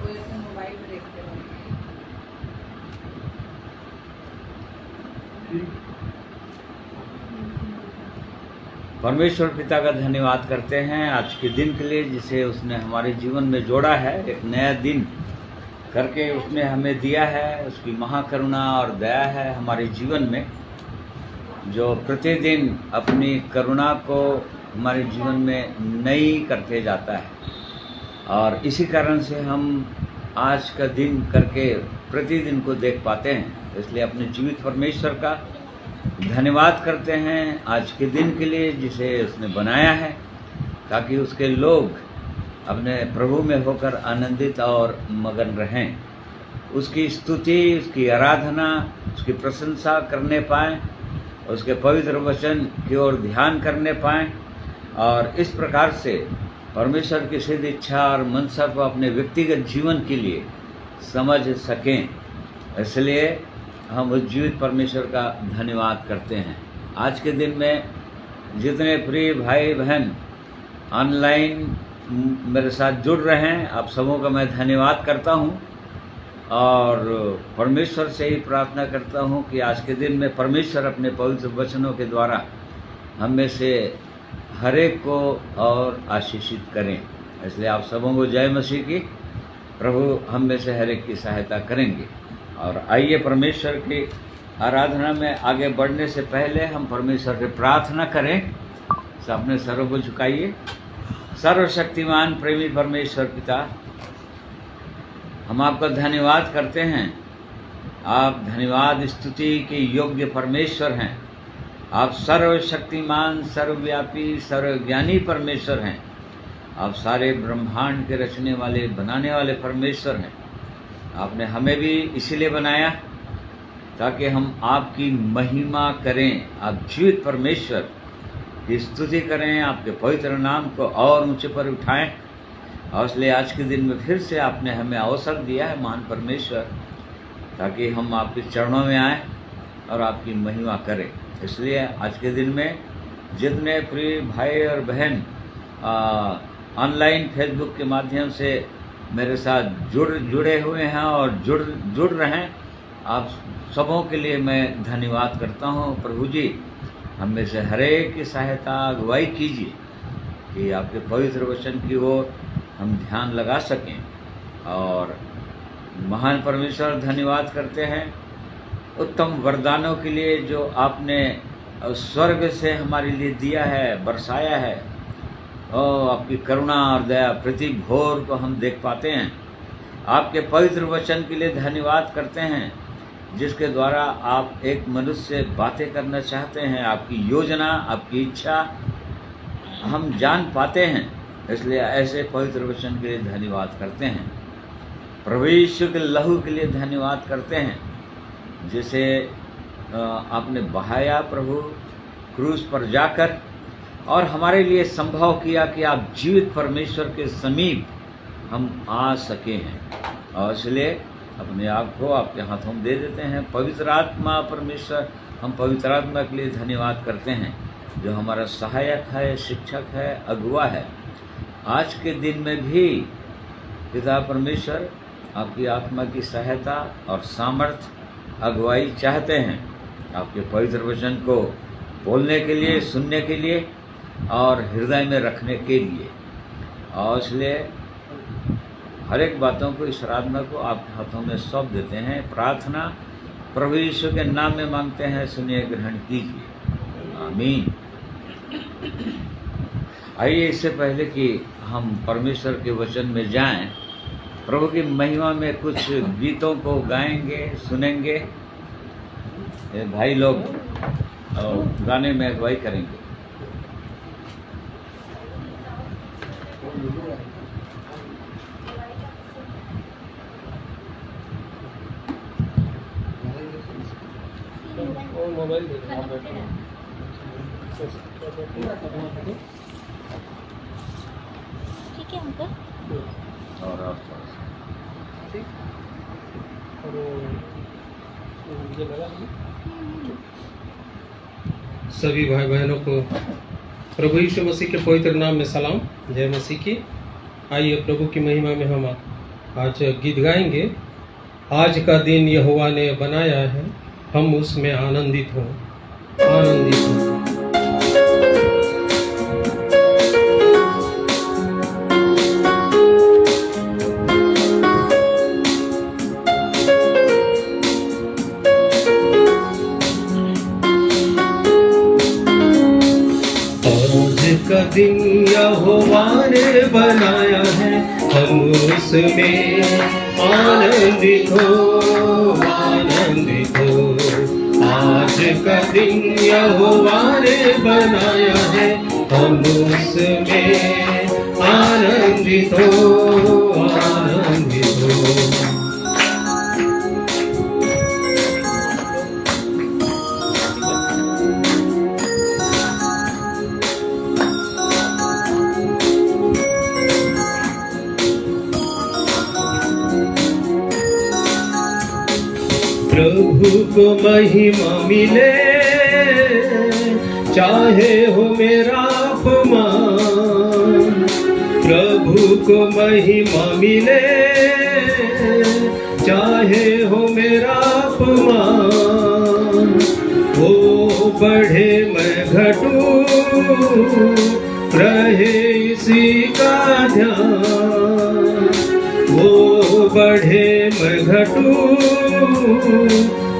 वो ऐसे मोबाइल में देखते रहो। परमेश्वर पिता का धन्यवाद करते हैं आज के दिन के लिए जिसे उसने हमारे जीवन में जोड़ा है, एक नया दिन करके उसने हमें दिया है। उसकी महाकरुणा और दया है हमारे जीवन में, जो प्रतिदिन अपनी करुणा को हमारे जीवन में नई करते जाता है। और इसी कारण से हम आज का दिन करके प्रतिदिन को देख पाते हैं। इसलिए अपने जीवित परमेश्वर का धन्यवाद करते हैं आज के दिन के लिए जिसे उसने बनाया है, ताकि उसके लोग अपने प्रभु में होकर आनंदित और मगन रहें, उसकी स्तुति, उसकी आराधना, उसकी प्रशंसा करने पाएँ, उसके पवित्र वचन की ओर ध्यान करने पाएँ और इस प्रकार से परमेश्वर की सिद्ध इच्छा और मनसा को अपने व्यक्तिगत जीवन के लिए समझ सकें। इसलिए हम उस जीवित परमेश्वर का धन्यवाद करते हैं। आज के दिन में जितने प्रिय भाई बहन ऑनलाइन मेरे साथ जुड़ रहे हैं, आप सबों का मैं धन्यवाद करता हूं और परमेश्वर से ही प्रार्थना करता हूं कि आज के दिन में परमेश्वर अपने पवित्र वचनों के द्वारा हम में से हर एक को और आशीषित करें। इसलिए आप सबों को जय मसीह की। प्रभु हम में से हर एक की सहायता करेंगे। और आइए परमेश्वर की आराधना में आगे बढ़ने से पहले हम परमेश्वर से प्रार्थना करें। अपने सरों को झुकाइए। सर्वशक्तिमान प्रेमी परमेश्वर पिता, हम आपका धन्यवाद करते हैं। आप धन्यवाद स्तुति के योग्य परमेश्वर हैं। आप सर्वशक्तिमान, सर्वव्यापी, सर्वज्ञानी परमेश्वर हैं। आप सारे ब्रह्मांड के रचने वाले, बनाने वाले परमेश्वर हैं। आपने हमें भी इसीलिए बनाया ताकि हम आपकी महिमा करें। आप जीवित परमेश्वर की स्तुति करें, आपके पवित्र नाम को और ऊंचे पर उठाएं। और इसलिए आज के दिन में फिर से आपने हमें अवसर दिया है महान परमेश्वर, ताकि हम आपके चरणों में आएं और आपकी महिमा करें। इसलिए आज के दिन में जितने प्रिय भाई और बहन ऑनलाइन फेसबुक के माध्यम से मेरे साथ जुड़े हुए हैं और जुड़ रहे हैं, आप सबों के लिए मैं धन्यवाद करता हूं। प्रभु जी, हम में से हर एक की सहायता, अगुवाई कीजिए कि आपके पवित्र वचन की ओर हम ध्यान लगा सकें। और महान परमेश्वर धन्यवाद करते हैं उत्तम वरदानों के लिए जो आपने स्वर्ग से हमारे लिए दिया है, बरसाया है। आपकी करुणा और दया प्रति भोर को हम देख पाते हैं। आपके पवित्र वचन के लिए धन्यवाद करते हैं जिसके द्वारा आप एक मनुष्य से बातें करना चाहते हैं। आपकी योजना, आपकी इच्छा हम जान पाते हैं। इसलिए ऐसे पवित्र वचन के लिए धन्यवाद करते हैं। प्रभु यीशु के लहू के लिए धन्यवाद करते हैं जिसे आपने बहाया प्रभु क्रूस पर जाकर, और हमारे लिए संभव किया कि आप जीवित परमेश्वर के समीप हम आ सके हैं। और इसलिए अपने आप को आपके हाथों में दे देते हैं। पवित्र आत्मा परमेश्वर, हम पवित्र आत्मा के लिए धन्यवाद करते हैं जो हमारा सहायक है, शिक्षक है, अगुवा है। आज के दिन में भी पिता परमेश्वर आपकी आत्मा की सहायता और सामर्थ, अगुवाई चाहते हैं आपके पवित्र वचन को बोलने के लिए, सुनने के लिए और हृदय में रखने के लिए। और इसलिए हर एक बातों को, इस आराधना को आपके हाथों में सौंप देते हैं। प्रार्थना प्रभु यीशु के नाम में मांगते हैं, सुनिए, ग्रहण कीजिए। आमीन। आइए, इससे पहले कि हम परमेश्वर के वचन में जाएं, प्रभु की महिमा में कुछ गीतों को गाएंगे, सुनेंगे। ये भाई लोग गाने में अगुवाई करेंगे। मोबाइल ठीक है अंकल। और आप ठीक। और ये लगा सभी भाई बहनों को प्रभु यीशु मसीह के पवित्र नाम में सलाम। जय मसीह की। आइए प्रभु की महिमा में हम आज गीत गाएंगे। आज का दिन यहोवा ने बनाया है, हम उसमें आनंदित हों, आनंदित हों। का दिन यहोवा ने बनाया है, हम उसमें आनंदित हो, आनंदित हो। आज का दिन यहोवा ने बनाया है, हम उसमें आनंदित हो, आनंदित हो। प्रभु को महिमा मिले, चाहे हो मेरा अपमान। प्रभु को महिमा मिले, चाहे हो मेरा अपमान। वो बढ़े मैं घटूं, रहे इसी का ध्यान। वो बढ़े मैं घटूं,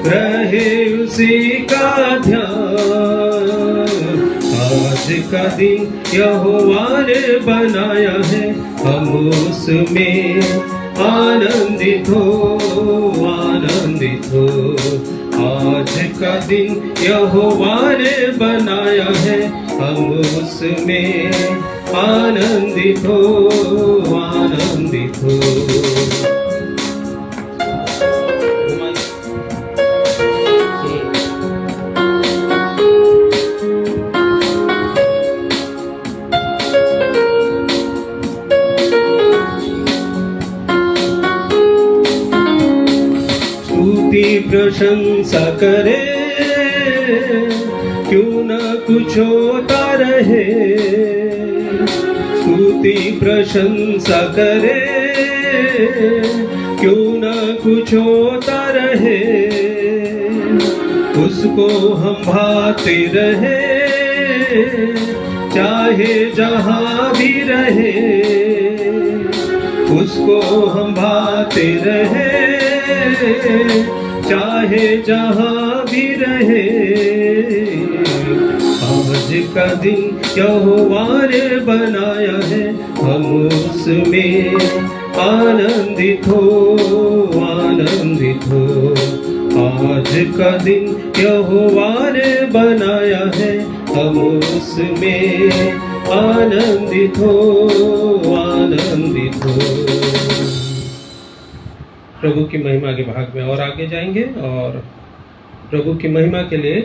रहे उसी का ध्यान। आज का दिन यहोवा ने बनाया है, हम उसमें आनंदित हो, आनंदित हो। आज का दिन यहोवा ने बनाया है, हम उसमें आनंदित हो, आनंदित हो। प्रशंसा करे, क्यों न कुछ होता रहे। स्तुति प्रशंसा करे, क्यों न कुछ होता रहे। उसको हम भाते रहे, चाहे जहाँ भी रहे। उसको हम भाते रहे, चाहे जहाँ भी रहे। आज का दिन यहोवा ने बनाया है, हम उसमें आनंदित हो, आनंदित हो। आज का दिन यहोवा ने बनाया है, हम उसमें आनंदित हो, आनंदित हो। प्रभु की महिमा के भाग में और आगे जाएंगे और प्रभु की महिमा के लिए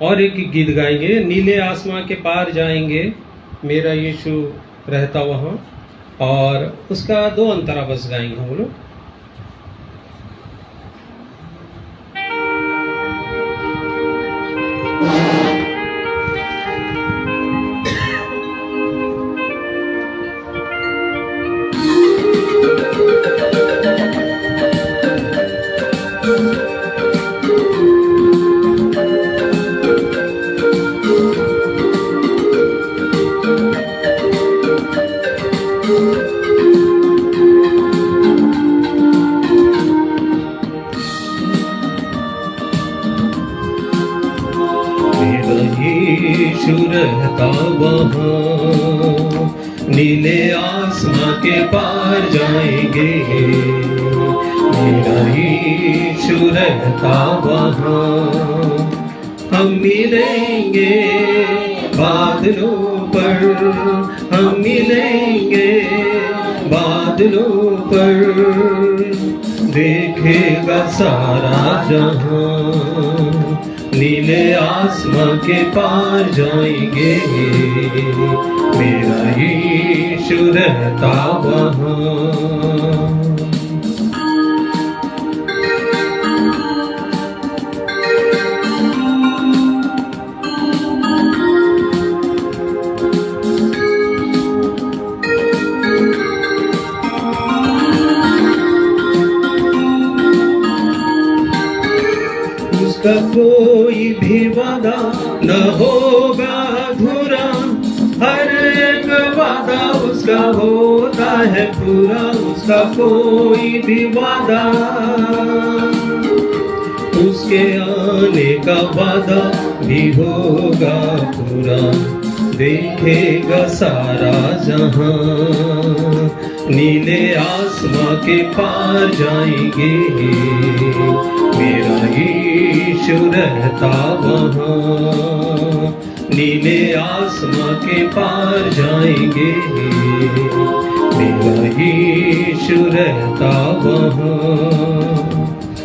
और एक गीत गाएंगे। नीले आसमां के पार जाएंगे, मेरा यीशु रहता वहाँ, और उसका 2 अंतरा बस गाएंगे हम लोग। रहता वहाँ, नीले आसमां के पार जाएंगे। मेरा यीशु रहता वहाँ, हम मिलेंगे बादलों पर, हम मिलेंगे बादलों पर। देखेगा सारा जहां, नीले आसमां के पार जाएंगे। मेरा यीशु रहता वहाँ। उसका कोई भी वादा न होगा अधूरा, हर एक वादा उसका होता है पूरा, उसका कोई भी वादा, उसके आने का वादा भी होगा पूरा। देखेगा सारा जहां, नीले आसमां के पार जाएंगे, मेरा यीशु रहता वहां। नीले आसमां के पार जाएंगे, मेरा यीशु रहता वहां।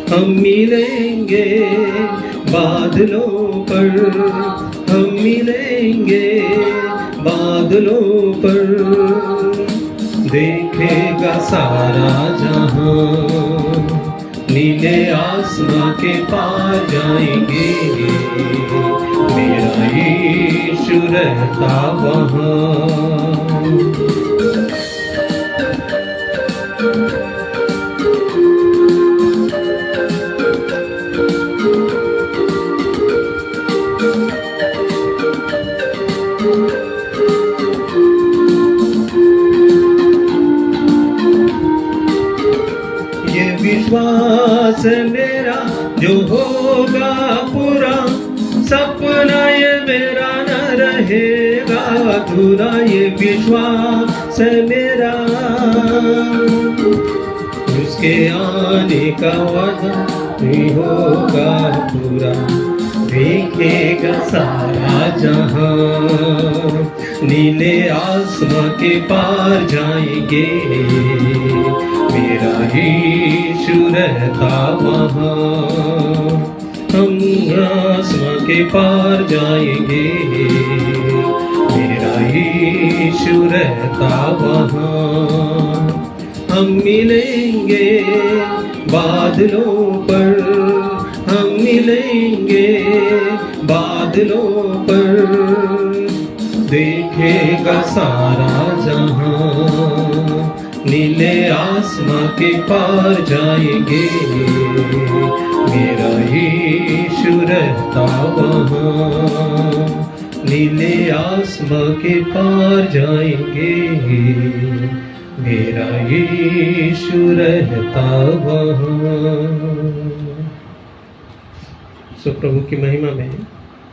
हम मिलेंगे बादलों पर, हम मिलेंगे बादलों पर, देखेगा सारा जहां, नीले आसमां के पार जाएंगे, मेरा यीशु रहता वहां। विश्वास मेरा जो होगा पूरा, सपना ये मेरा न रहेगा अधूरा। ये विश्वास मेरा, उसके आने का वादा भी होगा पूरा। देखेगा सारा जहां, नीले आसमां के पार जाएंगे, मेरा यीशु रहता वहां। हम आसमां के पार जाएंगे, मेरा यीशु रहता वहां। हम मिलेंगे बादलों पर, हम मिलेंगे बादलों पर, देखेगा सारा जहां, नीले आसमां के पार जाएंगे, मेरा यीशु रहता वहां। नीले आसमां के पार जाएंगे, मेरा यीशु रहता वहां। सो प्रभु की महिमा में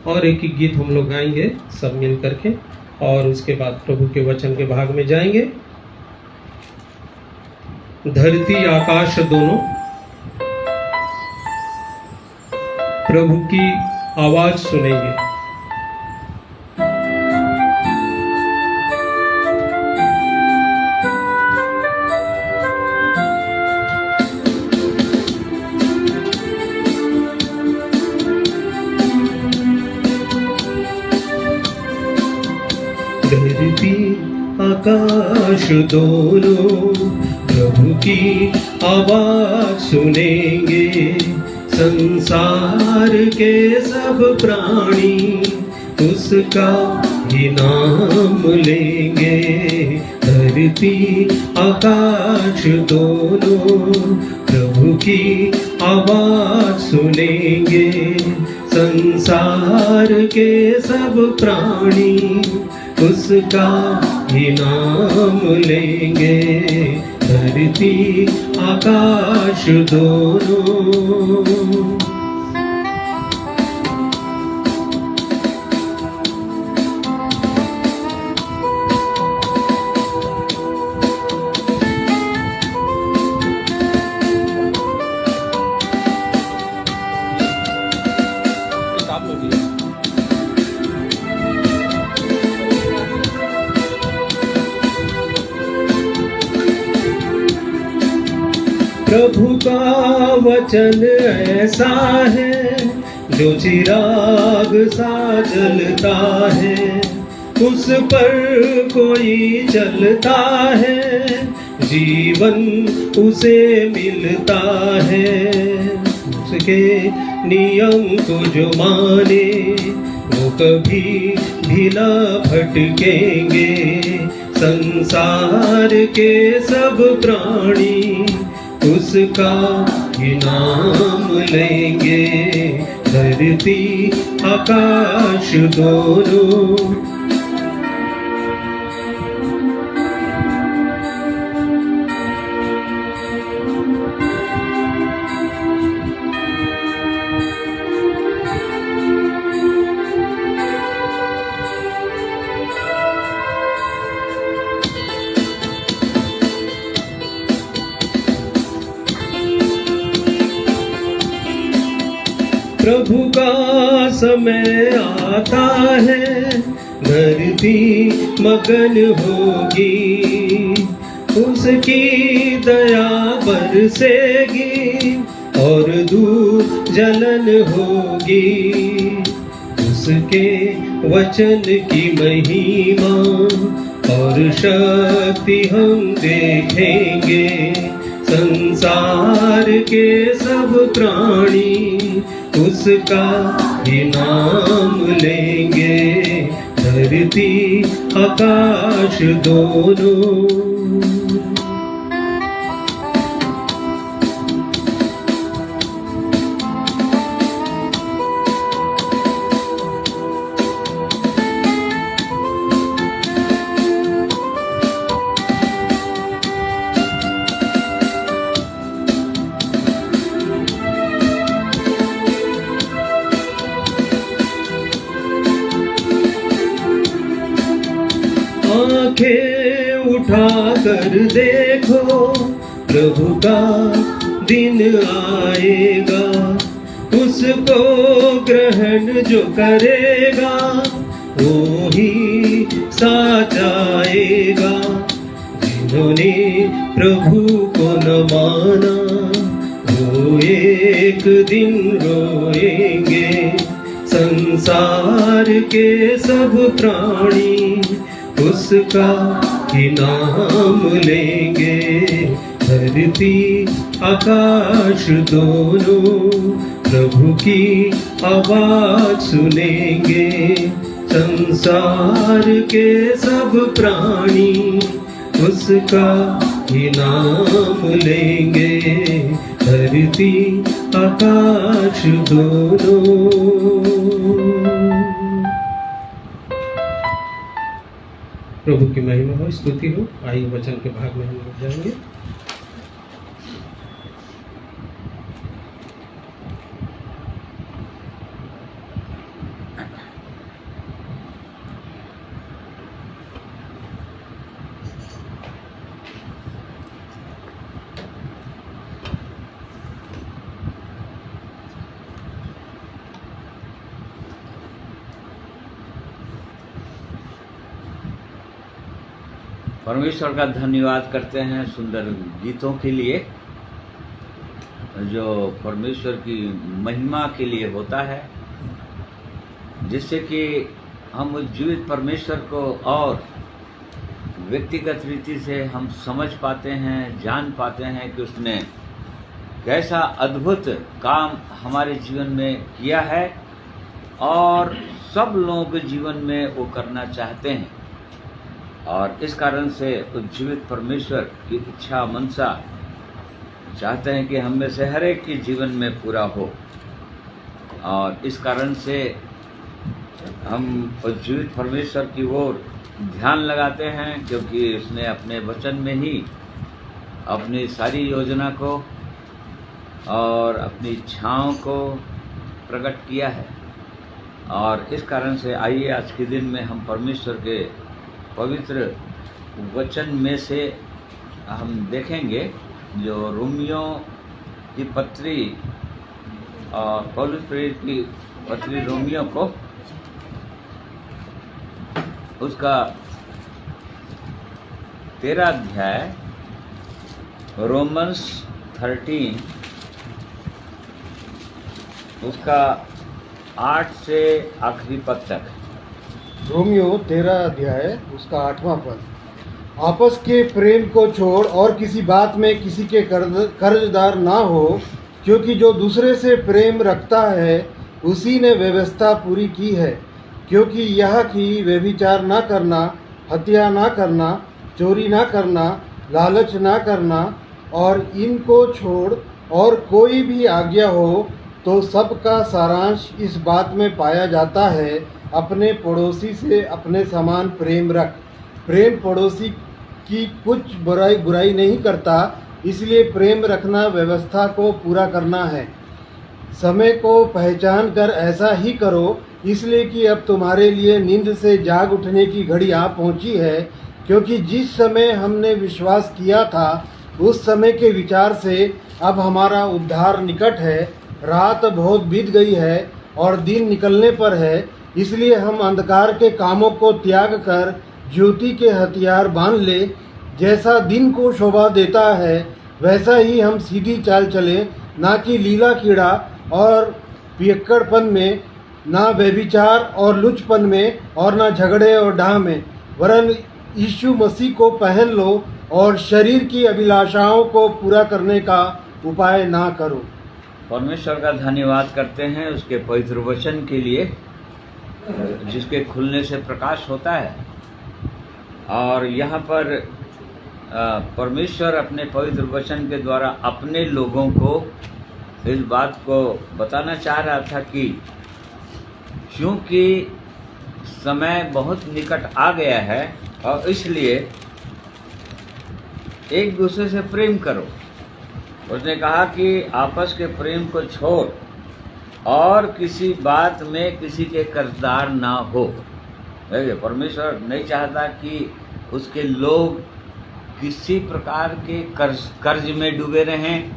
और एक गीत हम लोग गाएंगे सब मिल करके, और उसके बाद प्रभु के वचन के भाग में जाएंगे। धरती आकाश दोनों प्रभु की आवाज सुनेंगे। धरती आकाश दोनों प्रभु की आवाज सुनेंगे, संसार के सब प्राणी उसका ही नाम लेंगे। धरती आकाश दोनों प्रभु की आवाज सुनेंगे, संसार के सब प्राणी उसका ही नाम लेंगे। धरती आकाश दोनों प्रभु का वचन ऐसा है जो चिराग सा जलता है, उस पर कोई चलता है, जीवन उसे मिलता है। उसके नियम को जो माने वो कभी भी न भटकेंगे। संसार के सब प्राणी उसका ही नाम लेंगे। धरती आकाश दोनों। प्रभु का समय आता है, धरती मगन होगी, उसकी दया बरसेगी और दूर जलन होगी। उसके वचन की महिमा और शक्ति हम देखेंगे। संसार के सब प्राणी उसका ही नाम लेंगे। धरती आकाश दोनों। आंखें उठा कर देखो, प्रभु का दिन आएगा। उसको ग्रहण जो करेगा वो ही साथ आएगा। जिन्होंने प्रभु को न माना वो एक दिन रोएंगे। संसार के सब प्राणी उसका ही नाम लेंगे। धरती आकाश दोनों प्रभु की आवाज सुनेंगे। संसार के सब प्राणी उसका ही नाम लेंगे। धरती आकाश दोनों। प्रभु की महिमा हो, स्तुति हो। आइए वचन के भाग में हम लोग जाएंगे। परमेश्वर का धन्यवाद करते हैं सुंदर गीतों के लिए जो परमेश्वर की महिमा के लिए होता है, जिससे कि हम उस जीवित परमेश्वर को और व्यक्तिगत रीति से हम समझ पाते हैं, जान पाते हैं कि उसने कैसा अद्भुत काम हमारे जीवन में किया है और सब लोगों के जीवन में वो करना चाहते हैं। और इस कारण से उस जीवित परमेश्वर की इच्छा मनसा चाहते हैं कि हम में से हर एक के जीवन में पूरा हो। और इस कारण से हम उस जीवित परमेश्वर की ओर ध्यान लगाते हैं, क्योंकि उसने अपने वचन में ही अपनी सारी योजना को और अपनी इच्छाओं को प्रकट किया है। और इस कारण से आइए आज के दिन में हम परमेश्वर के पवित्र वचन में से हम देखेंगे जो रोमियो की पत्री और पौलुस प्रेरित की पत्री रोमियो को उसका 13 अध्याय रोमन्स 13 उसका 8 से आखिरी पद तक। रोमियो 13 अध्याय उसका 8वां पद। आपस के प्रेम को छोड़ और किसी बात में किसी के कर्जदार ना हो, क्योंकि जो दूसरे से प्रेम रखता है उसी ने व्यवस्था पूरी की है। क्योंकि यह कि व्यभिचार ना करना, हत्या ना करना, चोरी ना करना, लालच ना करना और इनको छोड़ और कोई भी आज्ञा हो तो सबका सारांश इस बात में पाया जाता है, अपने पड़ोसी से अपने समान प्रेम रख। प्रेम पड़ोसी की कुछ बुराई नहीं करता, इसलिए प्रेम रखना व्यवस्था को पूरा करना है। समय को पहचान कर ऐसा ही करो, इसलिए कि अब तुम्हारे लिए नींद से जाग उठने की घड़ी आ पहुंची है, क्योंकि जिस समय हमने विश्वास किया था उस समय के विचार से अब हमारा उद्धार निकट है। रात बहुत बीत गई है और दिन निकलने पर है, इसलिए हम अंधकार के कामों को त्याग कर ज्योति के हथियार बांध ले। जैसा दिन को शोभा देता है वैसा ही हम सीधी चाल चलें, ना कि लीला कीड़ा और पियक्कड़पन में, ना व्यभिचार और लुचपन में, और ना झगड़े और डाह में, वरन यीशु मसीह को पहन लो और शरीर की अभिलाषाओं को पूरा करने का उपाय ना करो। परमेश्वर का धन्यवाद करते हैं उसके पवित्र वचन के लिए, जिसके खुलने से प्रकाश होता है। और यहाँ पर परमेश्वर अपने पवित्र वचन के द्वारा अपने लोगों को इस बात को बताना चाह रहा था कि क्योंकि समय बहुत निकट आ गया है और इसलिए एक दूसरे से प्रेम करो। उसने कहा कि आपस के प्रेम को छोड़ और किसी बात में किसी के कर्जदार ना हो। देखिए, परमेश्वर नहीं चाहता कि उसके लोग किसी प्रकार के कर्ज में डूबे रहें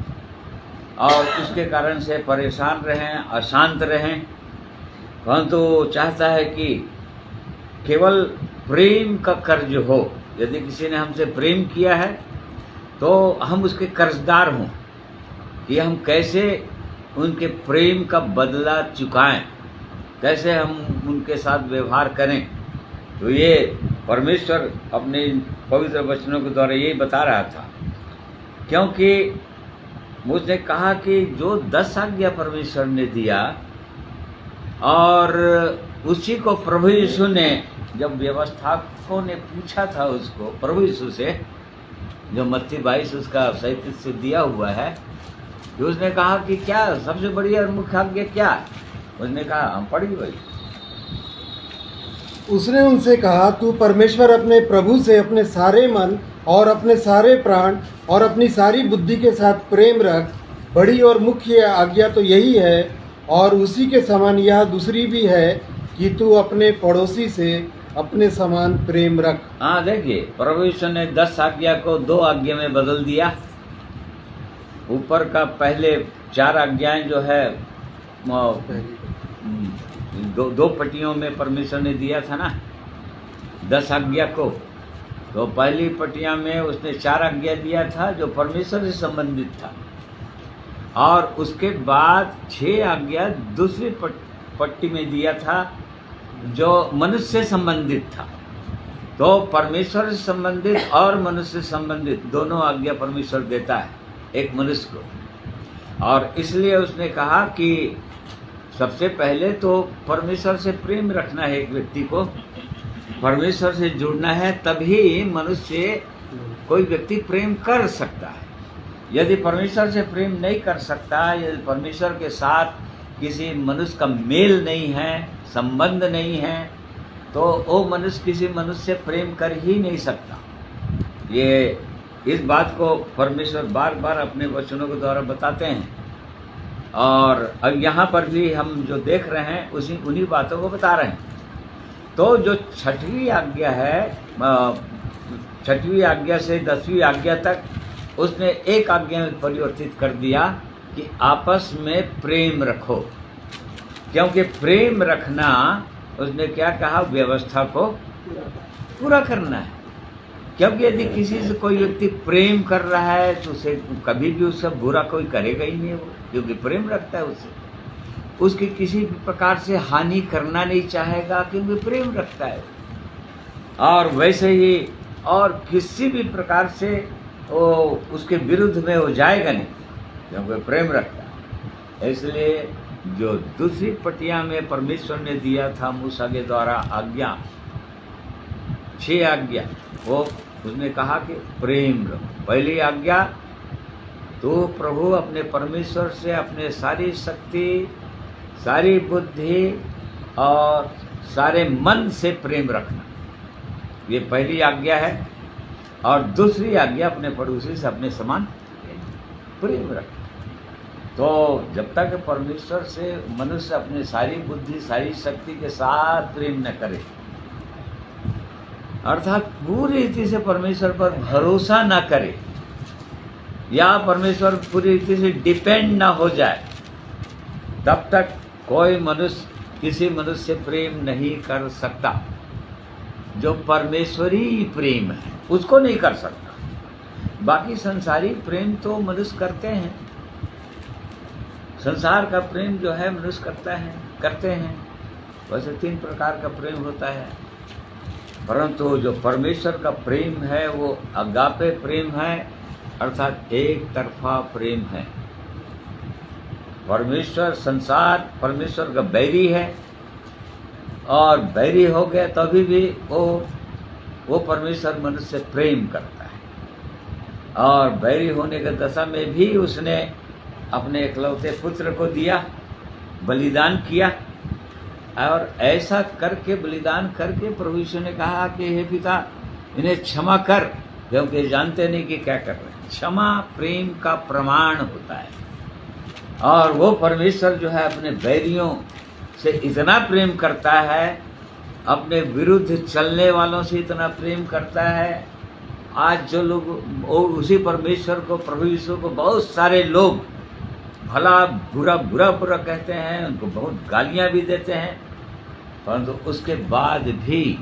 और उसके कारण से परेशान रहें, अशांत रहें, परंतु चाहता है कि केवल प्रेम का कर्ज हो। यदि किसी ने हमसे प्रेम किया है तो हम उसके कर्जदार हों कि हम कैसे उनके प्रेम का बदला चुकाएं, कैसे हम उनके साथ व्यवहार करें। तो ये परमेश्वर अपने पवित्र वचनों के द्वारा यही बता रहा था, क्योंकि मुझे कहा कि जो 10 आज्ञा परमेश्वर ने दिया और उसी को प्रभु यीशु ने, जब व्यवस्थापकों ने पूछा था उसको प्रभु यीशु से, जो मत्ती 22 उसका 37 से दिया हुआ है, तो उसने कहा कि क्या सबसे बड़ी और मुख्य आज्ञा क्या है? उसने कहा हम पढ़ी भाई। उसने उनसे कहा, तू परमेश्वर अपने प्रभु से अपने सारे मन और अपने सारे प्राण और अपनी सारी बुद्धि के साथ प्रेम रख। बड़ी और मुख्य आज्ञा तो यही है, और उसी के समान यह दूसरी भी है कि तू अपने पड़ोसी से अपने समान प्रेम रख। हाँ, देखिए, प्रभु यीशु ने 10 आज्ञा को 2 आज्ञा में बदल दिया। ऊपर का पहले 4 आज्ञाएं जो है दो पट्टियों में परमेश्वर ने दिया था ना 10 आज्ञा को। तो पहली पट्टियां में उसने 4 आज्ञा दिया था जो परमेश्वर से संबंधित था, और उसके बाद 6 आज्ञा दूसरी पट्टी में दिया था जो मनुष्य से संबंधित था। तो परमेश्वर से संबंधित और मनुष्य से संबंधित दोनों आज्ञा परमेश्वर देता है एक मनुष्य को। और इसलिए उसने कहा कि सबसे पहले तो परमेश्वर से प्रेम रखना है, एक व्यक्ति को परमेश्वर से जुड़ना है, तभी मनुष्य कोई व्यक्ति प्रेम कर सकता है। यदि परमेश्वर से प्रेम नहीं कर सकता, यदि परमेश्वर के साथ किसी मनुष्य का मेल नहीं है, संबंध नहीं है, तो वो मनुष्य किसी मनुष्य से प्रेम कर ही नहीं सकता। ये इस बात को परमेश्वर बार बार अपने वचनों के द्वारा बताते हैं। और अब यहाँ पर भी हम जो देख रहे हैं उन्हीं बातों को बता रहे हैं। तो जो 6वीं आज्ञा है, 6वीं आज्ञा से 10वीं आज्ञा तक उसने एक आज्ञा में परिवर्तित कर दिया कि आपस में प्रेम रखो। क्योंकि प्रेम रखना, उसने क्या कहा, व्यवस्था को पूरा करना है। क्योंकि यदि किसी से कोई व्यक्ति प्रेम कर रहा है तो उसे कभी भी उससे बुरा कोई करेगा ही नहीं, वो क्योंकि प्रेम रखता है उससे, उसकी किसी भी प्रकार से हानि करना नहीं चाहेगा क्योंकि प्रेम रखता है। और वैसे ही और किसी भी प्रकार से वो उसके विरुद्ध में हो जाएगा नहीं क्योंकि प्रेम रखता है। इसलिए जो दूसरी पटिया में परमेश्वर ने दिया था मूसा के द्वारा आज्ञा, 6 आज्ञा, वो उसने कहा कि प्रेम रखो। पहली आज्ञा तो प्रभु अपने परमेश्वर से अपने सारी शक्ति, सारी बुद्धि और सारे मन से प्रेम रखना, ये पहली आज्ञा है। और दूसरी आज्ञा अपने पड़ोसी से अपने समान प्रेम रखना। तो जब तक परमेश्वर से मनुष्य अपने सारी बुद्धि, सारी शक्ति के साथ प्रेम न करे, अर्थात पूरी रीति से परमेश्वर पर भरोसा न करे, या परमेश्वर पूरी रीति से डिपेंड ना हो जाए, तब तक कोई मनुष्य किसी मनुष्य से प्रेम नहीं कर सकता। जो परमेश्वरी प्रेम है उसको नहीं कर सकता। बाकी संसारी प्रेम तो मनुष्य करते हैं, संसार का प्रेम जो है मनुष्य करते हैं। वैसे 3 प्रकार का प्रेम होता है, परंतु जो परमेश्वर का प्रेम है वो अगापे प्रेम है, अर्थात एक तरफा प्रेम है। संसार परमेश्वर का बैरी है, और बैरी हो गया तभी भी वो परमेश्वर मनुष्य से प्रेम करता है। और बैरी होने के दशा में भी उसने अपने एकलौते पुत्र को दिया, बलिदान किया। और ऐसा करके, बलिदान करके प्रभु यीशु ने कहा कि हे पिता, इन्हें क्षमा कर, क्योंकि जानते नहीं कि क्या कर रहे हैं। क्षमा प्रेम का प्रमाण होता है। और वो परमेश्वर जो है अपने बैरियों से इतना प्रेम करता है, अपने विरुद्ध चलने वालों से इतना प्रेम करता है। आज जो लोग उसी परमेश्वर को, प्रभु यीशु को बहुत सारे लोग भला बुरा कहते हैं, उनको बहुत गालियां भी देते हैं, परंतु उसके बाद भी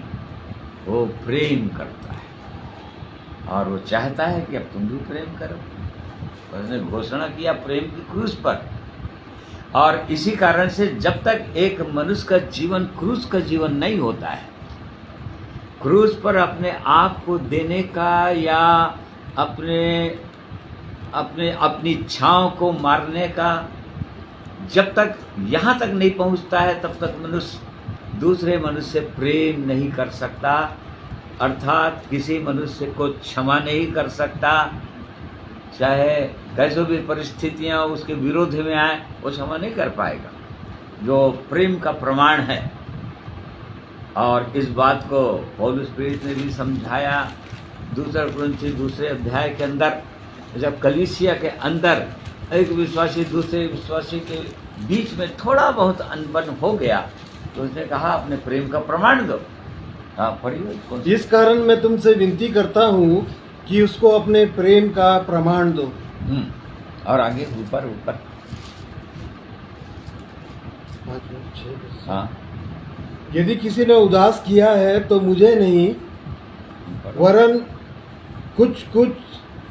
वो प्रेम करता है और वो चाहता है कि अब तुम भी प्रेम करो। उसने घोषणा किया प्रेम की क्रूस पर। और इसी कारण से जब तक एक मनुष्य का जीवन क्रूस का जीवन नहीं होता है, क्रूस पर अपने आप को देने का या अपनी इच्छाओं को मारने का, जब तक यहाँ तक नहीं पहुँचता है, तब तक मनुष्य दूसरे मनुष्य से प्रेम नहीं कर सकता, अर्थात किसी मनुष्य को क्षमा नहीं कर सकता। चाहे कैसे भी परिस्थितियां उसके विरोध में आए, वो क्षमा नहीं कर पाएगा, जो प्रेम का प्रमाण है। और इस बात को पौलुस प्रेरित ने भी समझाया 2 कुरिन्थी 2 अध्याय के अंदर, जब कलीसिया के अंदर एक विश्वासी दूसरे विश्वासी के बीच में थोड़ा बहुत अनबन हो गया, तो उसने कहा अपने प्रेम का प्रमाण दो। पढ़िए। इस कारण मैं तुमसे विनती करता हूँ कि उसको अपने प्रेम का प्रमाण दो। और आगे ऊपर हाँ, यदि किसी ने उदास किया है तो मुझे नहीं, वरन कुछ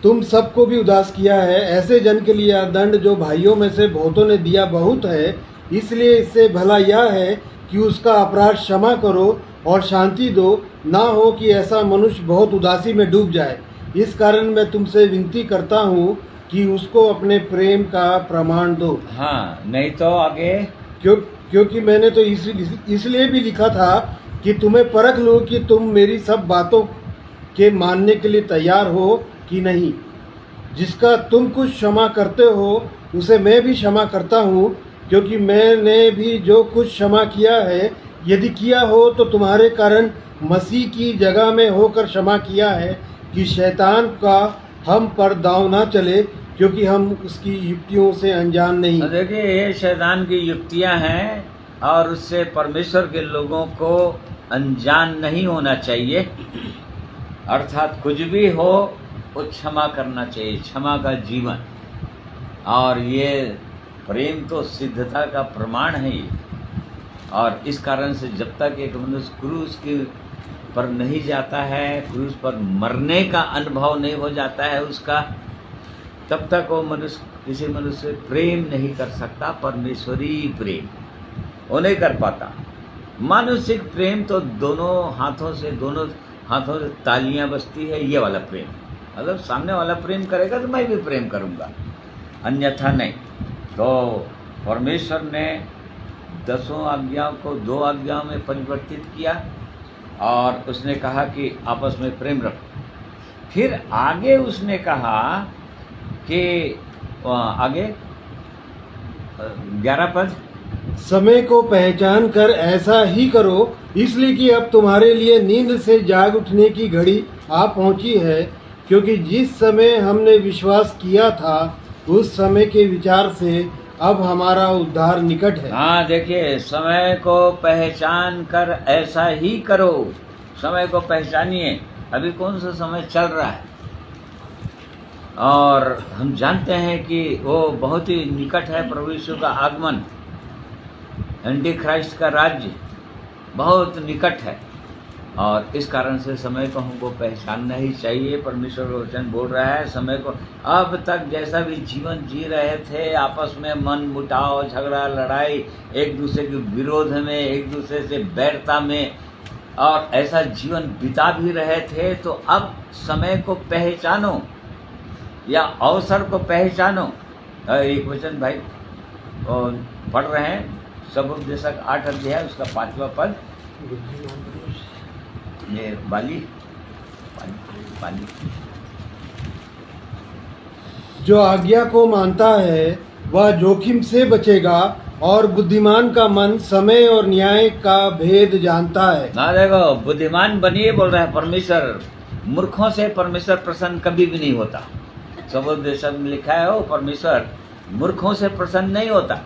तुम सबको भी उदास किया है। ऐसे जन के लिए दंड जो भाइयों में से बहुतों ने दिया बहुत है, इसलिए इससे भला यह है कि उसका अपराध क्षमा करो और शांति दो, ना हो कि ऐसा मनुष्य बहुत उदासी में डूब जाए। इस कारण मैं तुमसे विनती करता हूँ कि उसको अपने प्रेम का प्रमाण दो। हाँ, नहीं तो आगे क्योंकि मैंने तो इसलिए भी लिखा था कि तुम्हें परख लो कि तुम मेरी सब बातों के मानने के लिए तैयार हो कि नहीं। जिसका तुम कुछ क्षमा करते हो उसे मैं भी क्षमा करता हूँ, क्योंकि मैंने भी जो कुछ क्षमा किया है, यदि किया हो तो तुम्हारे कारण मसीह की जगह में होकर क्षमा किया है, कि शैतान का हम पर दांव ना चले, क्योंकि हम उसकी युक्तियों से अनजान नहीं। देखिए, ये शैतान की युक्तियां हैं और उससे परमेश्वर के लोगों को अनजान नहीं होना चाहिए। अर्थात कुछ भी हो वो क्षमा करना चाहिए, क्षमा का जीवन। और ये प्रेम तो सिद्धता का प्रमाण है ये। और इस कारण से जब तक एक मनुष्य क्रूस के पर नहीं जाता है, क्रूस पर मरने का अनुभव नहीं हो जाता है उसका, तब तक वो मनुष्य किसी मनुष्य से प्रेम नहीं कर सकता। परमेश्वरी प्रेम वो नहीं कर पाता। मानसिक प्रेम तो दोनों हाथों से तालियां बजती है, ये वाला प्रेम। मतलब सामने वाला प्रेम करेगा तो मैं भी प्रेम करूंगा, अन्यथा नहीं। तो परमेश्वर ने 10 आज्ञाओं को 2 आज्ञाओं में परिवर्तित किया और उसने कहा कि आपस में प्रेम रखो। फिर आगे उसने कहा कि आगे 11 पद। समय को पहचान कर ऐसा ही करो, इसलिए कि अब तुम्हारे लिए नींद से जाग उठने की घड़ी आ पहुंची है, क्योंकि जिस समय हमने विश्वास किया था उस समय के विचार से अब हमारा उद्धार निकट है। हाँ, देखिए, समय को पहचान कर ऐसा ही करो। समय को पहचानिए, अभी कौन सा समय चल रहा है, और हम जानते हैं कि वो बहुत ही निकट है। प्रभु यीशु का आगमन, एंटी क्राइस्ट का राज्य बहुत निकट है, और इस कारण से समय को हमको पहचानना ही चाहिए। परमेश्वर का वचन बोल रहा है, समय को अब तक जैसा भी जीवन जी रहे थे, आपस में मन मुटाव, झगड़ा, लड़ाई, एक दूसरे के विरोध में, एक दूसरे से बैरता में, और ऐसा जीवन बिता भी रहे थे, तो अब समय को पहचानो या अवसर को पहचानो। एक वचन भाई पढ़ रहे हैं, सबोपदेशक 8 अध्याय उसका 5वां पद। ये बाली जो आज्ञा को मानता है वह जोखिम से बचेगा, और बुद्धिमान का मन समय और न्याय का भेद जानता है। ना देखो, बुद्धिमान बनिए बोल रहे हैं परमेश्वर। मूर्खों से परमेश्वर प्रसन्न कभी भी नहीं होता। सबोपदेशक में लिखा है, वो परमेश्वर मूर्खों से प्रसन्न नहीं होता।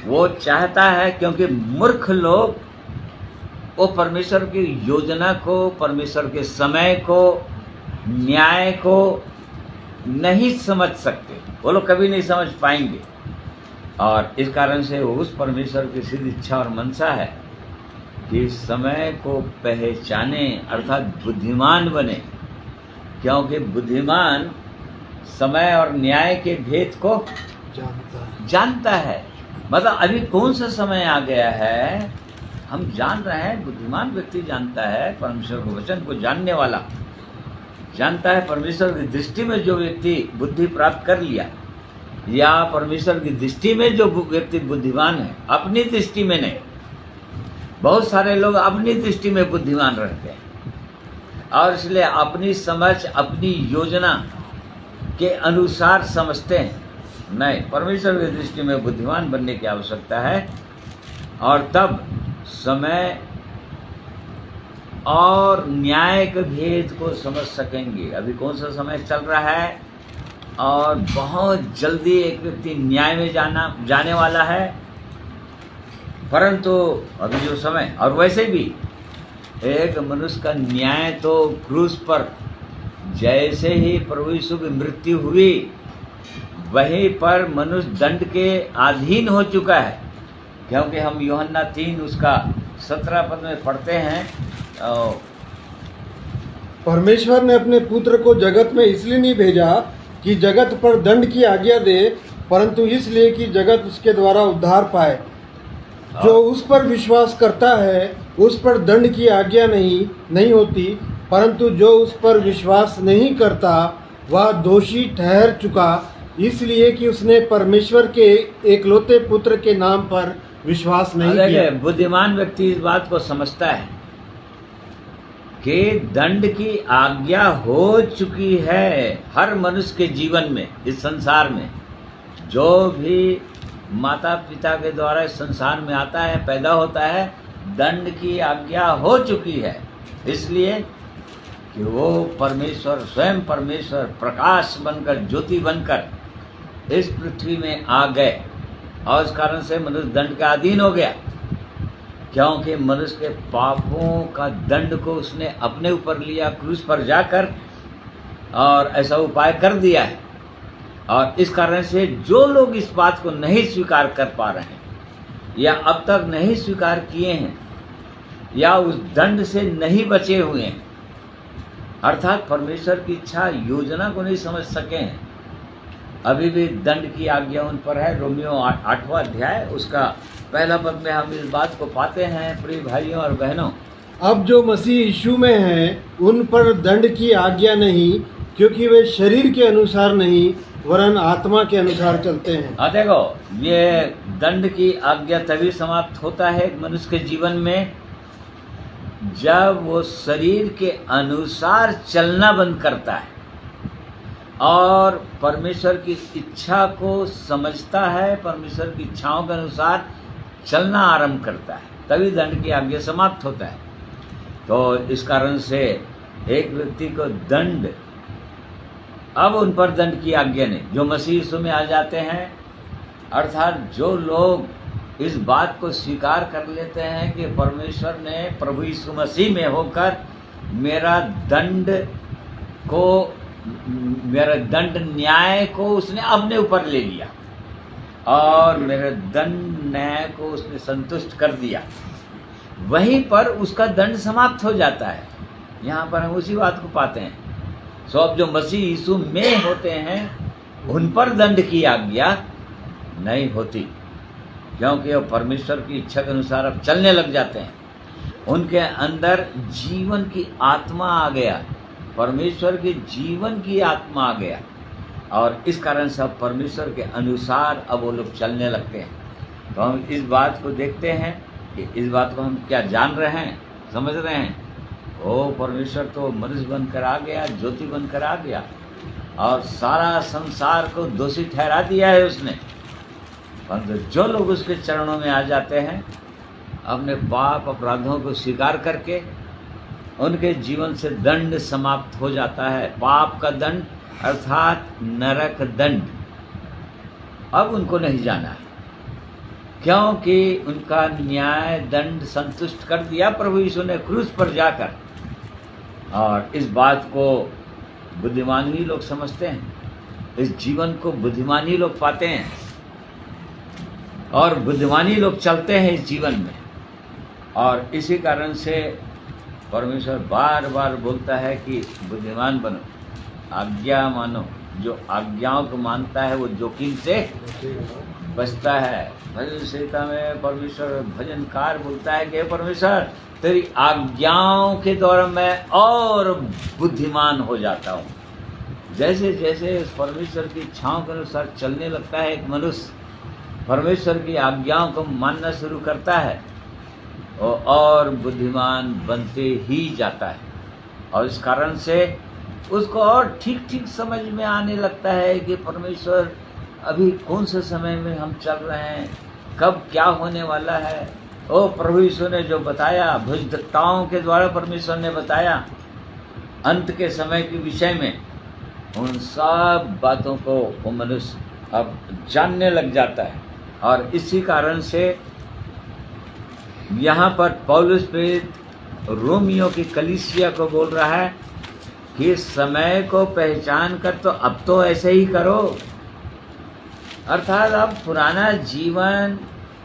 वो चाहता है, क्योंकि मूर्ख लोग वो परमेश्वर की योजना को, परमेश्वर के समय को, न्याय को नहीं समझ सकते। वो लोग कभी नहीं समझ पाएंगे, और इस कारण से उस परमेश्वर की सिद्ध इच्छा और मनसा है कि समय को पहचाने, अर्थात बुद्धिमान बने, क्योंकि बुद्धिमान समय और न्याय के भेद को जानता है। मतलब अभी कौन सा समय आ गया है हम जान रहे हैं। बुद्धिमान व्यक्ति जानता है, परमेश्वर के वचन को जानने वाला जानता है। परमेश्वर की दृष्टि में जो व्यक्ति बुद्धि प्राप्त कर लिया, या परमेश्वर की दृष्टि में जो व्यक्ति बुद्धिमान है, अपनी दृष्टि में नहीं। बहुत सारे लोग अपनी दृष्टि में बुद्धिमान रहते हैं, और इसलिए अपनी समझ, अपनी योजना के अनुसार समझते हैं। नहीं, परमेश्वर की दृष्टि में बुद्धिमान बनने की आवश्यकता है, और तब समय और न्याय के भेद को समझ सकेंगे। अभी कौन सा समय चल रहा है, और बहुत जल्दी एक व्यक्ति न्याय में जाने वाला है, परंतु अभी जो समय, और वैसे भी एक मनुष्य का न्याय तो क्रूस पर जैसे ही प्रभु यीशु की मृत्यु हुई, वहीं पर मनुष्य दंड के अधीन हो चुका है। क्योंकि हम यूहन्ना 3 उसका 17 पद में पढ़ते हैं, परमेश्वर ने अपने पुत्र को जगत में इसलिए नहीं भेजा कि जगत पर दंड की आज्ञा दे, परंतु इसलिए कि जगत उसके द्वारा उद्धार पाए। जो उस पर विश्वास करता है उस पर दंड की आज्ञा नहीं होती, परंतु जो उस पर विश्वास नहीं करता वह दोषी ठहर चुका, इसलिए कि उसने परमेश्वर के एकलौते पुत्र के नाम पर विश्वास नहीं किया। बुद्धिमान व्यक्ति इस बात को समझता है कि दंड की आज्ञा हो चुकी है हर मनुष्य के जीवन में। इस संसार में जो भी माता पिता के द्वारा इस संसार में आता है, पैदा होता है, दंड की आज्ञा हो चुकी है। इसलिए कि वो परमेश्वर, स्वयं परमेश्वर प्रकाश बनकर, ज्योति बनकर इस पृथ्वी में आ गए, और इस कारण से मनुष्य दंड का अधीन हो गया, क्योंकि मनुष्य के पापों का दंड को उसने अपने ऊपर लिया क्रूस पर जाकर, और ऐसा उपाय कर दिया है। और इस कारण से जो लोग इस बात को नहीं स्वीकार कर पा रहे हैं, या अब तक नहीं स्वीकार किए हैं, या उस दंड से नहीं बचे हुए हैं, अर्थात परमेश्वर की इच्छा योजना को नहीं समझ सके हैं, अभी भी दंड की आज्ञा उन पर है। रोमियो 8वां अध्याय उसका 1 पद में हम इस बात को पाते हैं। प्रिय भाइयों और बहनों, अब जो मसीह यीशु में हैं उन पर दंड की आज्ञा नहीं, क्योंकि वे शरीर के अनुसार नहीं वरन आत्मा के अनुसार चलते हैं। देखो, ये दंड की आज्ञा तभी समाप्त होता है मनुष्य के जीवन में जब वो शरीर के अनुसार चलना बंद करता है। और परमेश्वर की इच्छा को समझता है, परमेश्वर की इच्छाओं के अनुसार चलना आरंभ करता है, तभी दंड की आज्ञा समाप्त होता है। तो इस कारण से एक व्यक्ति को दंड, अब उन पर दंड की आज्ञा नहीं, जो मसीह यीशु में आ जाते हैं, अर्थात जो लोग इस बात को स्वीकार कर लेते हैं कि परमेश्वर ने प्रभु यीशु मसीह में होकर मेरा दंड न्याय को उसने अपने ऊपर ले लिया और मेरे दंड न्याय को उसने संतुष्ट कर दिया, वहीं पर उसका दंड समाप्त हो जाता है। यहाँ पर हम उसी बात को पाते हैं। सो अब जो मसीह यीशु में होते हैं उन पर दंड की आज्ञा नहीं होती, क्योंकि वो परमेश्वर की इच्छा के अनुसार अब चलने लग जाते हैं। उनके अंदर जीवन की आत्मा आ गया, परमेश्वर के जीवन की आत्मा आ गया, और इस कारण से अब परमेश्वर के अनुसार अब वो लोग चलने लगते हैं। तो हम इस बात को देखते हैं कि इस बात को हम क्या जान रहे हैं, समझ रहे हैं। ओ परमेश्वर तो मनुष्य बनकर आ गया, ज्योति बनकर आ गया और सारा संसार को दोषी ठहरा दिया है उसने। परंतु जो लोग उसके चरणों में आ जाते हैं, अपने पाप अपराधों को स्वीकार करके, उनके जीवन से दंड समाप्त हो जाता है। पाप का दंड अर्थात नरक दंड अब उनको नहीं जाना है, क्योंकि उनका न्याय दंड संतुष्ट कर दिया प्रभु यीशु ने क्रूस पर जाकर। और इस बात को बुद्धिमान ही लोग समझते हैं, इस जीवन को बुद्धिमान ही लोग पाते हैं और बुद्धिमानी लोग चलते हैं इस जीवन में। और इसी कारण से परमेश्वर बार बार बोलता है कि बुद्धिमान बनो, आज्ञा मानो। जो आज्ञाओं को मानता है वो जोखिम से बचता है। भजन संहिता में परमेश्वर भजनकार बोलता है कि परमेश्वर तेरी आज्ञाओं के द्वारा मैं और बुद्धिमान हो जाता हूँ। जैसे जैसे उस परमेश्वर की इच्छाओं के अनुसार चलने लगता है एक मनुष्य, परमेश्वर की आज्ञाओं को मानना शुरू करता है और बुद्धिमान बनते ही जाता है। और इस कारण से उसको और ठीक ठीक समझ में आने लगता है कि परमेश्वर अभी कौन से समय में हम चल रहे हैं, कब क्या होने वाला है। ओ प्रभु यीशु ने जो बताया, भविष्यवक्ताओं के द्वारा परमेश्वर ने बताया अंत के समय के विषय में, उन सब बातों को वो मनुष्य अब जानने लग जाता है। और इसी कारण से यहाँ पर पौलुस प्रेरित रोमियो की कलीसिया को बोल रहा है कि समय को पहचान कर तो अब तो ऐसे ही करो। अर्थात अब पुराना जीवन,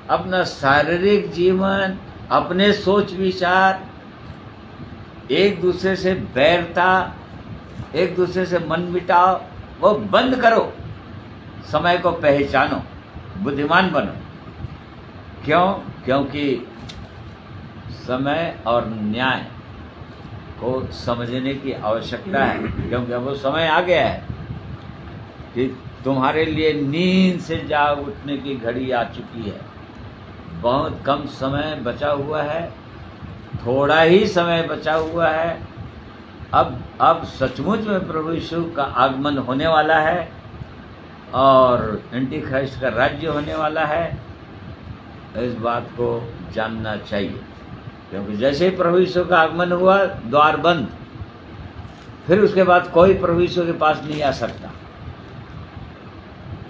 अपना शारीरिक जीवन, अपने सोच विचार, एक दूसरे से बैरता, एक दूसरे से मन मिटाओ, वो बंद करो। समय को पहचानो, बुद्धिमान बनो। क्यों? क्योंकि समय और न्याय को समझने की आवश्यकता है, क्योंकि अब वो समय आ गया है कि तुम्हारे लिए नींद से जाग उठने की घड़ी आ चुकी है। बहुत कम समय बचा हुआ है, थोड़ा ही समय बचा हुआ है। अब सचमुच में प्रभु यीशु का आगमन होने वाला है और एंटी क्राइस्ट का राज्य होने वाला है। इस बात को जानना चाहिए, क्योंकि जैसे ही प्रभु यीशु का आगमन हुआ, द्वार बंद, फिर उसके बाद कोई प्रभु यीशु के पास नहीं आ सकता,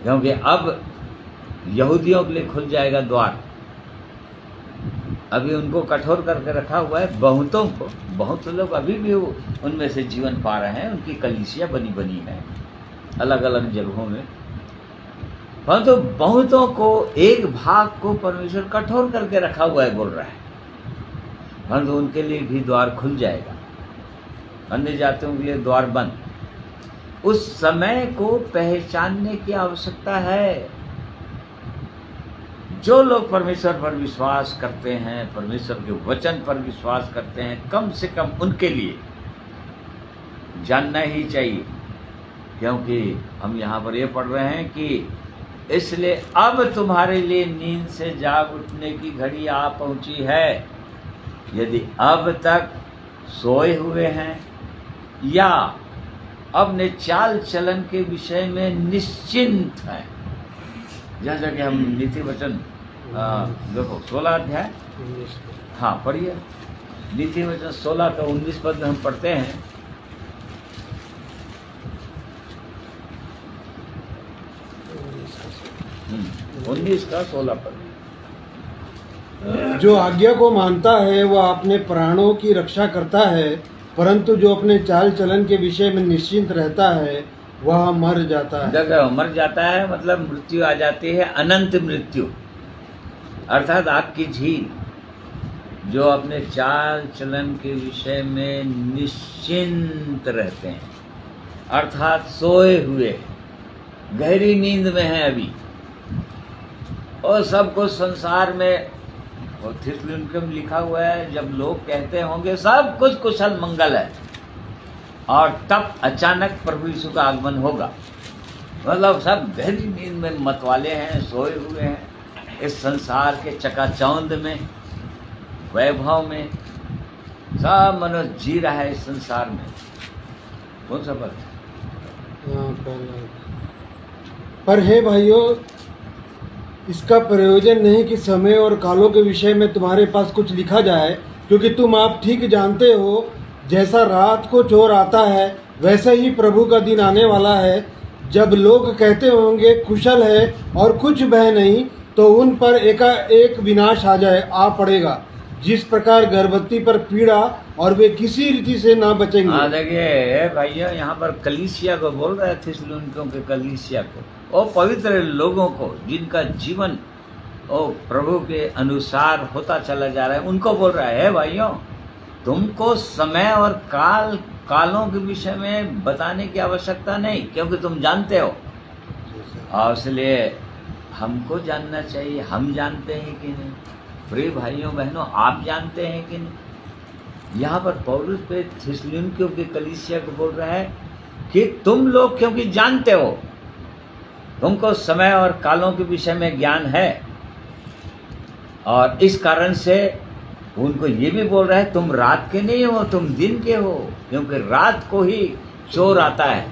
क्योंकि अब यहूदियों के लिए खुल जाएगा द्वार। अभी उनको कठोर करके रखा हुआ है, बहुतों को। बहुत लोग अभी भी उनमें से जीवन पा रहे हैं, उनकी कलीसिया बनी है अलग अलग जगहों में। परंतु बहुतों को, एक भाग को परमेश्वर कठोर करके रखा हुआ है, बोल रहा है। परंतु उनके लिए भी द्वार खुल जाएगा, अन्य जातियों के लिए द्वार बंद। उस समय को पहचानने की आवश्यकता है। जो लोग परमेश्वर पर विश्वास करते हैं, परमेश्वर के वचन पर विश्वास करते हैं, कम से कम उनके लिए जानना ही चाहिए। क्योंकि हम यहाँ पर ये पढ़ रहे हैं कि इसलिए अब तुम्हारे लिए नींद से जाग उठने की घड़ी आ पहुँची है। यदि अब तक सोए हुए हैं या अपने चाल चलन के विषय में निश्चिंत हैं। जैसा कि हम नीति वचन देखो 16 अध्याय, हाँ पढ़िए, नीति वचन 16 का 19 पद में हम पढ़ते हैं। हम्म, 19 का 16 पद। जो आज्ञा को मानता है वह अपने प्राणों की रक्षा करता है, परंतु जो अपने चाल चलन के विषय में निश्चिंत रहता है वह मर जाता है। देखो मर जाता है मतलब मृत्यु आ जाती है, अनंत मृत्यु, अर्थात आग की झील। जो अपने चाल चलन के विषय में निश्चिंत रहते हैं, अर्थात सोए हुए, गहरी नींद में है अभी, और सब कुछ संसार में, और थिस्सलुनीकियों में लिखा हुआ है, जब लोग कहते होंगे सब कुछ कुशल मंगल है, और तब अचानक प्रभु यीशु का आगमन होगा। मतलब सब गहरी नींद में मतवाले हैं, सोए हुए हैं, इस संसार के चकाचौंध में, वैभव में, सब मनुष्य जी रहा है इस संसार में। कौन सा पद? पर हे भाइयों, इसका प्रयोजन नहीं कि समय और कालों के विषय में तुम्हारे पास कुछ लिखा जाए, क्योंकि तुम आप ठीक जानते हो जैसा रात को चोर आता है वैसे ही प्रभु का दिन आने वाला है। जब लोग कहते होंगे कुशल है और कुछ भय नहीं, तो उन पर एकाएक विनाश आ पड़ेगा, जिस प्रकार गर्भवती पर पीड़ा, और वे किसी रीति से ना बचेंगे। हाँ देखिए भैया, यहाँ पर कलीसिया को बोल रहे थे, थिस्सलुनीकियों के कलीसिया को, और पवित्र लोगों को जिनका जीवन ओ प्रभु के अनुसार होता चला जा रहा है, उनको बोल रहा है भाइयों, तुमको समय और कालों के विषय में बताने की आवश्यकता नहीं, क्योंकि तुम जानते हो। और इसलिए हमको जानना चाहिए, हम जानते हैं कि नहीं? प्रिय भाइयों बहनों, आप जानते हैं कि नहीं? यहाँ पर पौलुस पे थिस्सलुनीकियों के कलीसिया को बोल रहा है कि तुम लोग क्योंकि जानते हो, तुमको समय और कालों के विषय में ज्ञान है, और इस कारण से उनको ये भी बोल रहा है तुम रात के नहीं हो, तुम दिन के हो, क्योंकि रात को ही चोर आता है,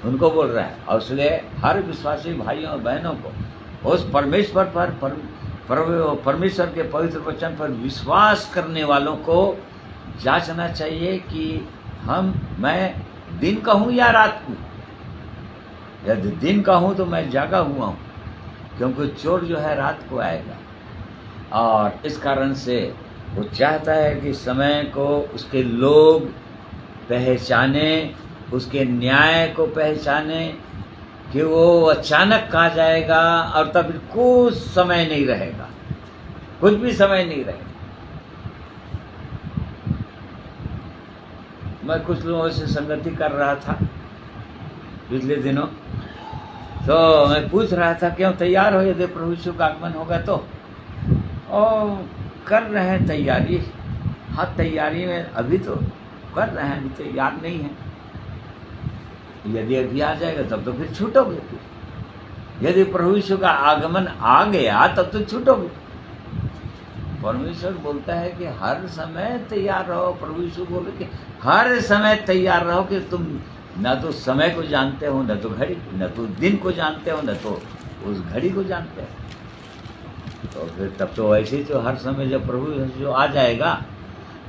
उनको बोल रहा है। और इसलिए हर विश्वासी भाइयों और बहनों को उस परमेश्वर पर, परमेश्वर के पवित्र वचन पर विश्वास करने वालों को जांचना चाहिए कि मैं दिन का हूँ या रात को। यदि दिन का हूँ तो मैं जागा हुआ हूँ, क्योंकि चोर जो है रात को आएगा। और इस कारण से वो चाहता है कि समय को उसके लोग पहचाने, उसके न्याय को पहचाने, कि वो अचानक कहाँ जाएगा, और तब कुछ समय नहीं रहेगा, कुछ भी समय नहीं रहेगा। मैं कुछ लोगों से संगति कर रहा था पिछले दिनों, तो मैं पूछ रहा था क्यों तैयार हो, यदि प्रभु यीशु का आगमन होगा तो। और कर रहे हैं तैयारी। हाँ, तैयारी में अभी तो कर रहे हैं, अभी तैयार नहीं है। यदि अभी आ जाएगा तब तो फिर छूटोगे। यदि प्रभु यीशु का आगमन आ गया तब तो छूटोगे। परमेश्वर बोलता है कि हर समय तैयार रहो। प्रभु यीशु बोले कि हर समय तैयार रहो, कि तुम न तो समय को जानते हो, न तो घड़ी, न तो दिन को जानते हो, न तो उस घड़ी को जानते हो। तो फिर तब तो ऐसे ही तो हर समय जब प्रभु यीशु आ जाएगा,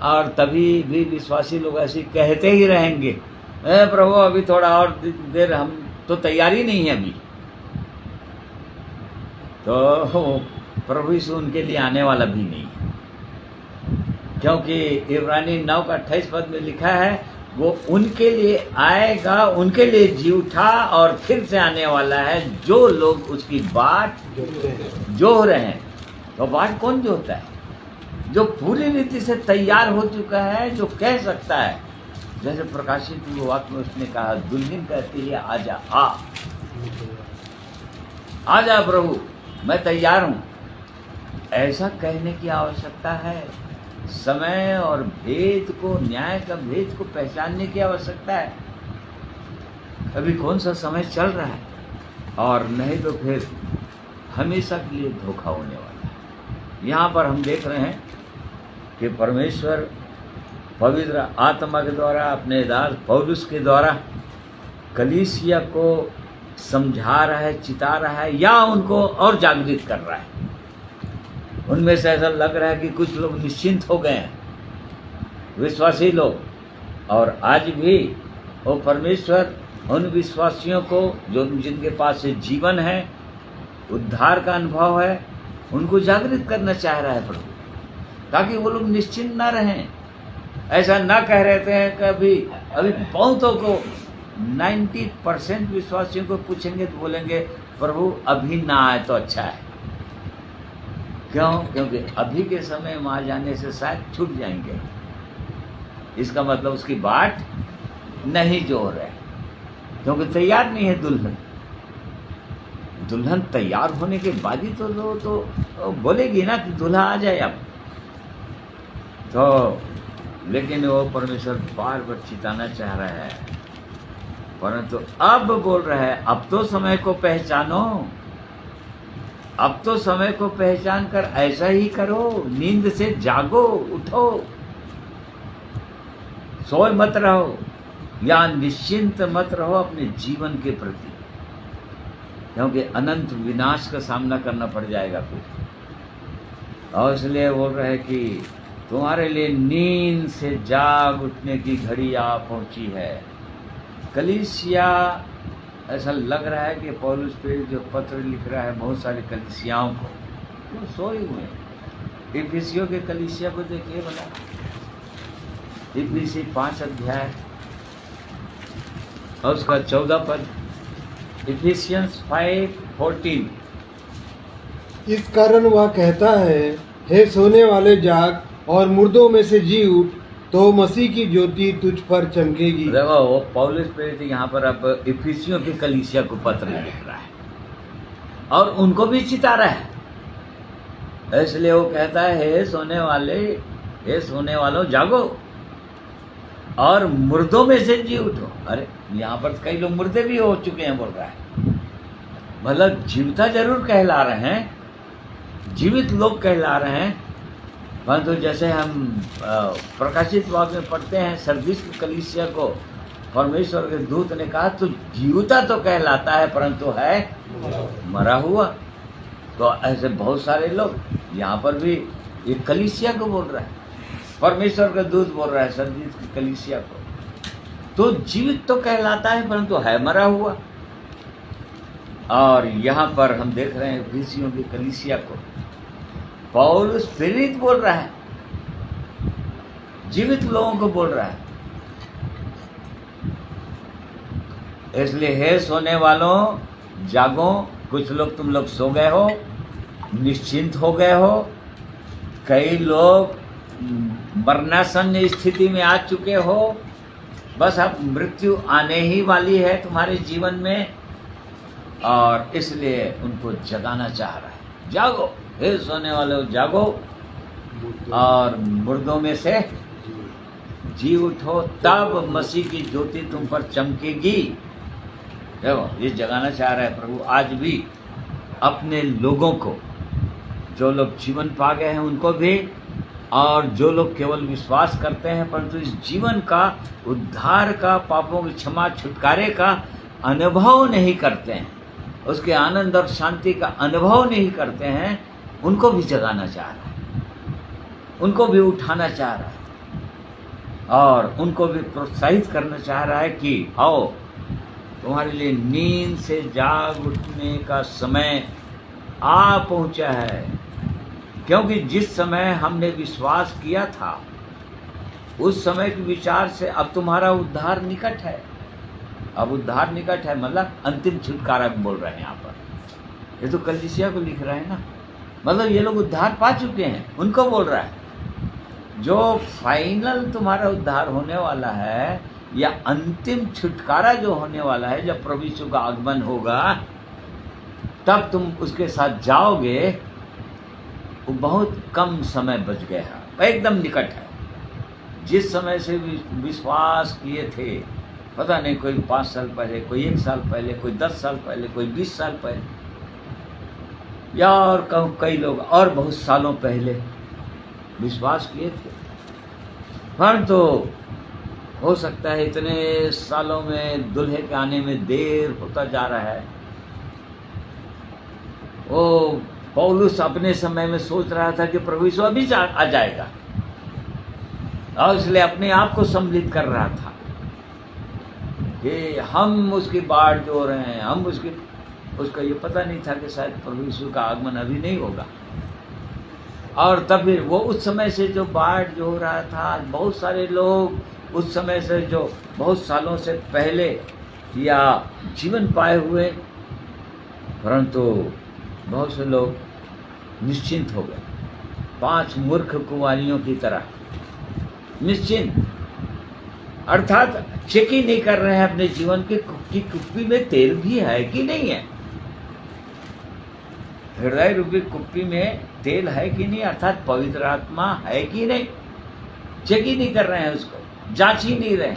और तभी भी विश्वासी लोग ऐसे कहते ही रहेंगे, प्रभु अभी थोड़ा और देर, हम तो तैयारी नहीं है अभी। तो प्रभु यीशु उनके लिए आने वाला भी नहीं है, क्योंकि इब्रानी 9 का 28 पद में लिखा है, वो उनके लिए आएगा, उनके लिए जी उठा और फिर से आने वाला है, जो लोग उसकी बाट जोह रहे हैं। तो बाट कौन जोहता है? जो पूरी रीति से तैयार हो चुका है, जो कह सकता है, जैसे प्रकाशित वाक्य में उसने कहा, दुल्हन कहती है आजा, आजा प्रभु, मैं तैयार हूँ। ऐसा कहने की आवश्यकता है। समय और भेद को, न्याय का भेद को पहचानने की आवश्यकता है। अभी कौन सा समय चल रहा है, और नहीं तो फिर हमेशा के लिए धोखा होने वाला है। यहाँ पर हम देख रहे हैं कि परमेश्वर पवित्र आत्मा के द्वारा, अपने दास पौलुस के द्वारा कलीसिया को समझा रहा है, चिता रहा है, या उनको और जागृत कर रहा है। उनमें से ऐसा लग रहा है कि कुछ लोग निश्चिंत हो गए हैं, विश्वासी लोग, और आज भी वो परमेश्वर उन विश्वासियों को जो जिनके पास से जीवन है, उद्धार का अनुभव है, उनको जागृत करना चाह रहा है प्रभु, ताकि वो लोग निश्चिंत ना रहें। ऐसा ना कह रहते हैं कि अभी बहुतों को 90% विश्वासियों को पूछेंगे तो बोलेंगे प्रभु अभी ना आए तो अच्छा है। क्यों? क्योंकि अभी के समय वहाँ जाने से शायद छूट जाएंगे। इसका मतलब उसकी बाट नहीं जोर है, क्योंकि तैयार नहीं है दुल्हन। दुल्हन तैयार होने के बाद ही तो बोलेगी ना कि दूल्हा आ जाए अब। तो लेकिन वो परमेश्वर बार बार चिताना चाह रहा है, परंतु अब बोल रहा है अब तो समय को पहचानो, अब तो समय को पहचान कर ऐसा ही करो, नींद से जागो, उठो, सोए मत रहो या निश्चिंत मत रहो अपने जीवन के प्रति, क्योंकि अनंत विनाश का सामना करना पड़ जाएगा फिर। और इसलिए बोल रहे हैं कि तुम्हारे लिए नींद से जाग उठने की घड़ी आ पहुंची है। कलीसिया, ऐसा लग रहा है कि पौलुस पे जो पत्र लिख रहा है बहुत सारी कलीसियाओं को, वो सोए हुए हैं। इफिसियों के कलीसिया को देखिए भला, इफिसी 5 अध्याय और उसका 14 पद, इफिसियंस 5:14। इस कारण वह कहता है, हे सोने वाले जाग और मुर्दों में से जी उठ, तो मसीह की ज्योति तुझ पर चमकेगी। देखो वो पौलुस प्रेरित यहाँ पर अब इफिसियों की कलीसिया को पत्र लिख रहा है और उनको भी चिता रहा है। इसलिए वो कहता है हे सोने वालों जागो और मुर्दों में से जी उठो। अरे यहाँ पर कई लोग मुर्दे भी हो चुके हैं बोल रहा है। मतलब जीविता जरूर कहला रहे हैं, जीवित लोग कहला रहे हैं, परंतु जैसे हम प्रकाशित वाक्य में पढ़ते हैं, सरदीस की कलीसिया को परमेश्वर के दूत ने कहा तो जीविता तो कहलाता है परंतु है मरा हुआ। तो ऐसे बहुत सारे लोग, यहाँ पर भी ये कलीसिया को बोल रहा है, परमेश्वर का दूत बोल रहा है सरदीस की कलीसिया को, तो जीवित तो कहलाता है परंतु है मरा हुआ। और यहाँ पर हम देख रहे हैं इफिसियों की कलीसिया को पौलुस प्रेरित बोल रहा है, जीवित लोगों को बोल रहा है। इसलिए हे सोने वालों जागो। कुछ लोग तुम लोग सो गए हो, निश्चिंत हो गए हो, कई लोग मरणासन्न स्थिति में आ चुके हो, बस अब मृत्यु आने ही वाली है तुम्हारे जीवन में, और इसलिए उनको जगाना चाह रहा है। जागो हे सोने वालों जागो और मुर्दों में से जी उठो, तब मसीह की ज्योति तुम पर चमकेगी। देखो ये जगाना चाह रहा है प्रभु आज भी अपने लोगों को, जो लोग जीवन पा गए हैं उनको भी, और जो लोग केवल विश्वास करते हैं परंतु इस जीवन का, उद्धार का, पापों की क्षमा छुटकारे का अनुभव नहीं करते हैं, उसके आनंद और शांति का अनुभव नहीं करते हैं, उनको भी जगाना चाह रहा है, उनको भी उठाना चाह रहा है और उनको भी प्रोत्साहित करना चाह रहा है कि आओ तुम्हारे लिए नींद से जाग उठने का समय आ पहुंचा है। क्योंकि जिस समय हमने विश्वास किया था उस समय के विचार से अब तुम्हारा उद्धार निकट है। अब उद्धार निकट है मतलब अंतिम छुटकारा भी बोल रहे हैं यहाँ पर। ये तो कलीसिया को लिख रहे हैं ना, मतलब ये लोग उद्धार पा चुके हैं, उनको बोल रहा है। जो फाइनल तुम्हारा उद्धार होने वाला है या अंतिम छुटकारा जो होने वाला है, जब प्रभु यीशु का आगमन होगा तब तुम उसके साथ जाओगे, वो बहुत कम समय बच गया है, एकदम निकट है। जिस समय से विश्वास किए थे, पता नहीं कोई 5 साल पहले, कोई 1 साल पहले, कोई 10 साल पहले, कोई 20 साल पहले, या और कई लोग और बहुत सालों पहले विश्वास किए थे, परंतु हो सकता है इतने सालों में दूल्हे के आने में देर होता जा रहा है। वो पौलुस अपने समय में सोच रहा था कि प्रभु यीशु अभी आ जाएगा, और इसलिए अपने आप को सम्मिलित कर रहा था कि हम उसकी बाट जो रहे हैं, हम उसका ये पता नहीं था कि शायद प्रभु यीशु का आगमन अभी नहीं होगा। और तब फिर वो उस समय से जो बाट जो हो रहा था, बहुत सारे लोग उस समय से जो बहुत सालों से पहले या जीवन पाए हुए, परंतु बहुत से लोग निश्चिंत हो गए, 5 मूर्ख कुंवारियों की तरह निश्चिंत, अर्थात चेक ही नहीं कर रहे हैं अपने जीवन के कि कुप्पी में तेल भी है कि नहीं है, हृदय रूपी कुप्पी में तेल है कि नहीं, अर्थात पवित्र आत्मा है कि नहीं, चेक ही नहीं कर रहे हैं, उसको जांच ही नहीं रहे,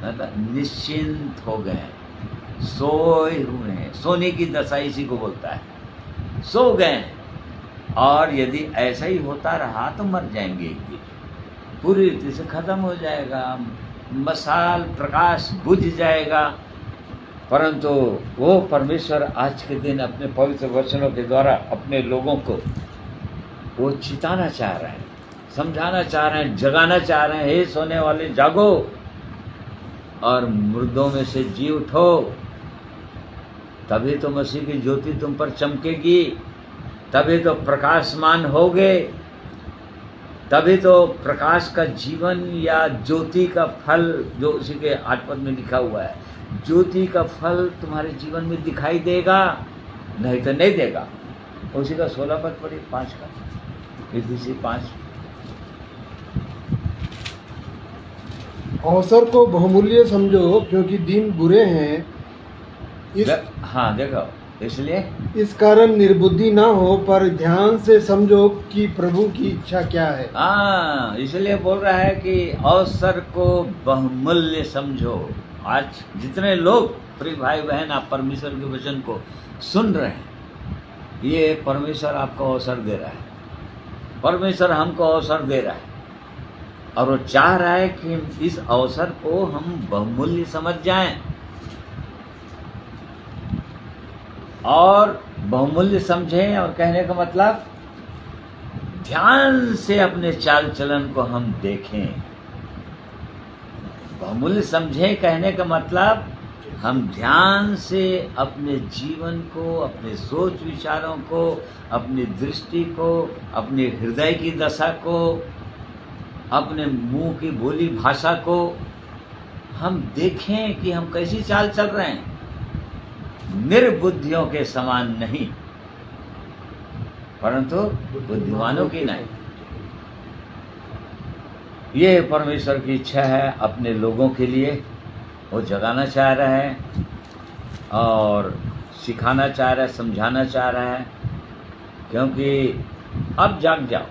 मतलब निश्चिंत हो गए, सोए हुए हैं। सोने की दशा इसी को बोलता है, सो गए। और यदि ऐसा ही होता रहा तो मर जाएंगे एक दिन, पूरी रीति से खत्म हो जाएगा, मशाल प्रकाश बुझ जाएगा। परंतु वो परमेश्वर आज के दिन अपने पवित्र वचनों के द्वारा अपने लोगों को वो चिताना चाह रहे हैं, समझाना चाह रहे हैं, जगाना चाह रहे हैं। हे सोने वाले जागो और मुर्दों में से जी उठो, तभी तो मसीह की ज्योति तुम पर चमकेगी, तभी तो प्रकाशमान होगे, तभी तो प्रकाश का जीवन या ज्योति का फल जो उसी के 8 पद में लिखा हुआ है, ज्योति का फल तुम्हारे जीवन में दिखाई देगा, नहीं तो नहीं देगा। उसी का 16 पद पढ़िए, 5 का, इफिसी 5। अवसर को बहुमूल्य समझो क्योंकि दिन बुरे हैं, हाँ देखो, इसलिए इस कारण निर्बुद्धि ना हो, पर ध्यान से समझो कि प्रभु की इच्छा क्या है। हाँ, इसलिए बोल रहा है कि अवसर को बहुमूल्य समझो। आज जितने लोग प्रिय भाई बहन आप परमेश्वर के वचन को सुन रहे हैं, ये परमेश्वर आपको अवसर दे रहा है, परमेश्वर हमको अवसर दे रहा है, और वो चाह रहा है कि इस अवसर को हम बहुमूल्य समझ जाएं। और बहुमूल्य समझें, और कहने का मतलब ध्यान से अपने चाल चलन को हम देखें। बहुमूल्य समझें कहने का मतलब हम ध्यान से अपने जीवन को, अपने सोच विचारों को, अपनी दृष्टि को, अपने हृदय की दशा को, अपने मुंह की बोली भाषा को हम देखें कि हम कैसी चाल चल रहे हैं, निर्बुद्धियों के समान नहीं, परंतु बुद्धिमानों की नहीं। ये परमेश्वर की इच्छा है अपने लोगों के लिए, वो जगाना चाह रहा है और सिखाना चाह रहा है, समझाना चाह रहा है, क्योंकि अब जाग जाओ।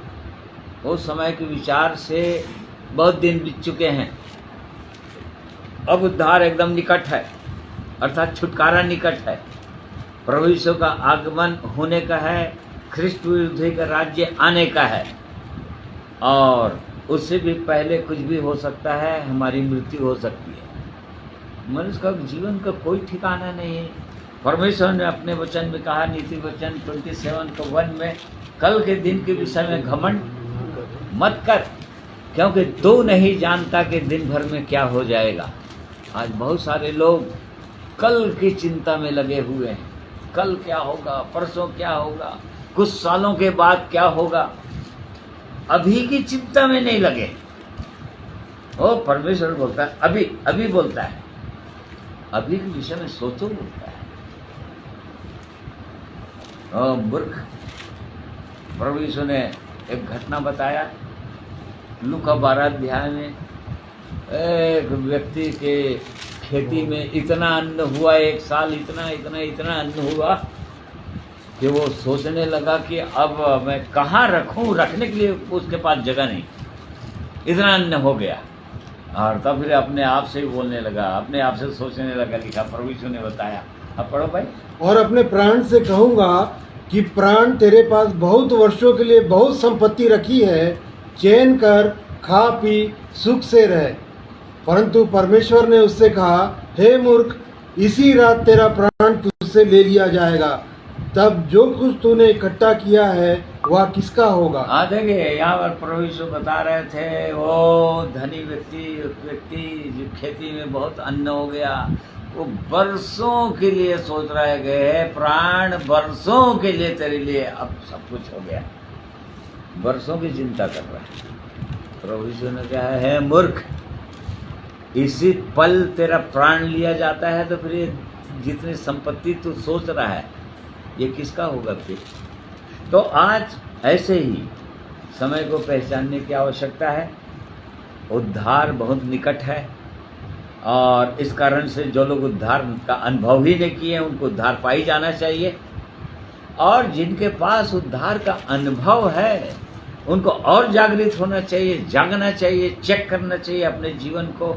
उस समय के विचार से बहुत दिन बीत चुके हैं, अब उद्धार एकदम निकट है, अर्थात छुटकारा निकट है, प्रभु यीशु का आगमन होने का है, ख्रिस्त विरुद्ध का राज्य आने का है, और उससे भी पहले कुछ भी हो सकता है, हमारी मृत्यु हो सकती है। मनुष्य का जीवन का कोई ठिकाना नहीं है। परमेश्वर ने अपने वचन में कहा, नीति वचन 27:1 में, कल के दिन के विषय में घमंड मत कर, क्योंकि तू नहीं जानता कि दिन भर में क्या हो जाएगा। आज बहुत सारे लोग कल की चिंता में लगे हुए हैं, कल क्या होगा, परसों क्या होगा, कुछ सालों के बाद क्या होगा, अभी की चिंता में नहीं लगे। ओ परमेश्वर बोलता है अभी, अभी बोलता है, अभी के विषय में सोचो बोलता है। ओ मूर्ख, प्रभु यीशु ने एक घटना बताया लूका 12 अध्याय में, एक व्यक्ति के खेती में इतना अन्न हुआ, एक साल इतना इतना इतना अन्न हुआ कि वो सोचने लगा कि अब मैं कहाँ रखूँ, रखने के लिए उसके पास जगह नहीं, इतना अन्न हो गया। और तब फिर अपने आप से ही बोलने लगा, अपने आप से सोचने लगा, लिखा प्रभु यीशु ने बताया। अब पढ़ो भाई। और अपने प्राण से कहूँगा कि प्राण तेरे पास बहुत वर्षों के लिए बहुत संपत्ति रखी है, चैन कर, खा पी, सुख से रह। परंतु परमेश्वर ने उससे कहा, हे मूर्ख, इसी रात तेरा प्राण तुझसे ले लिया जाएगा। तब जो कुछ तूने इकट्ठा किया है वह किसका होगा? हाँ, देखिए यहाँ पर प्रभु यीशु बता रहे थे, वो धनी व्यक्ति जो खेती में बहुत अन्न हो गया, वो बरसों के लिए सोच रहे गए, प्राण बरसों के लिए तेरे लिए अब सब कुछ हो गया, बरसों की चिंता कर रहा है। प्रभु यीशु ने कहा, है मूर्ख, इसी पल तेरा प्राण लिया जाता है, तो फिर ये जितनी संपत्ति तू सोच रहा है ये किसका होगा फिर? तो आज ऐसे ही समय को पहचानने की आवश्यकता है। उद्धार बहुत निकट है और इस कारण से जो लोग उद्धार का अनुभव ही नहीं किए उनको उद्धार पाई जाना चाहिए, और जिनके पास उद्धार का अनुभव है उनको और जागृत होना चाहिए, जागना चाहिए, चेक करना चाहिए अपने जीवन को।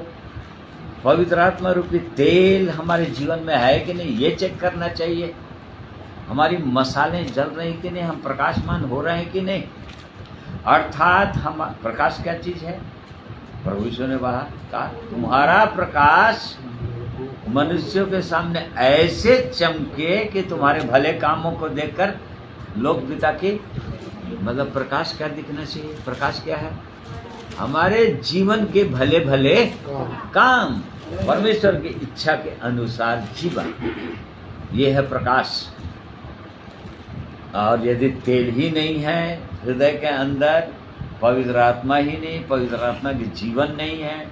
पवित्र आत्मा रूपी तेल हमारे जीवन में है कि नहीं, ये चेक करना चाहिए। हमारी मसालें जल रही कि नहीं, हम प्रकाशमान हो रहे हैं कि नहीं। अर्थात हम प्रकाश क्या चीज़ है? प्रभु यीशु ने कहा, तुम्हारा प्रकाश मनुष्यों के सामने ऐसे चमके कि तुम्हारे भले कामों को देखकर लोग पिता की, मतलब प्रकाश क्या दिखना चाहिए? प्रकाश क्या है? हमारे जीवन के भले भले काम, परमेश्वर की इच्छा के अनुसार जीवन, ये है प्रकाश। और यदि तेल ही नहीं है हृदय के अंदर, पवित्र आत्मा ही नहीं, पवित्र आत्मा के जीवन नहीं है,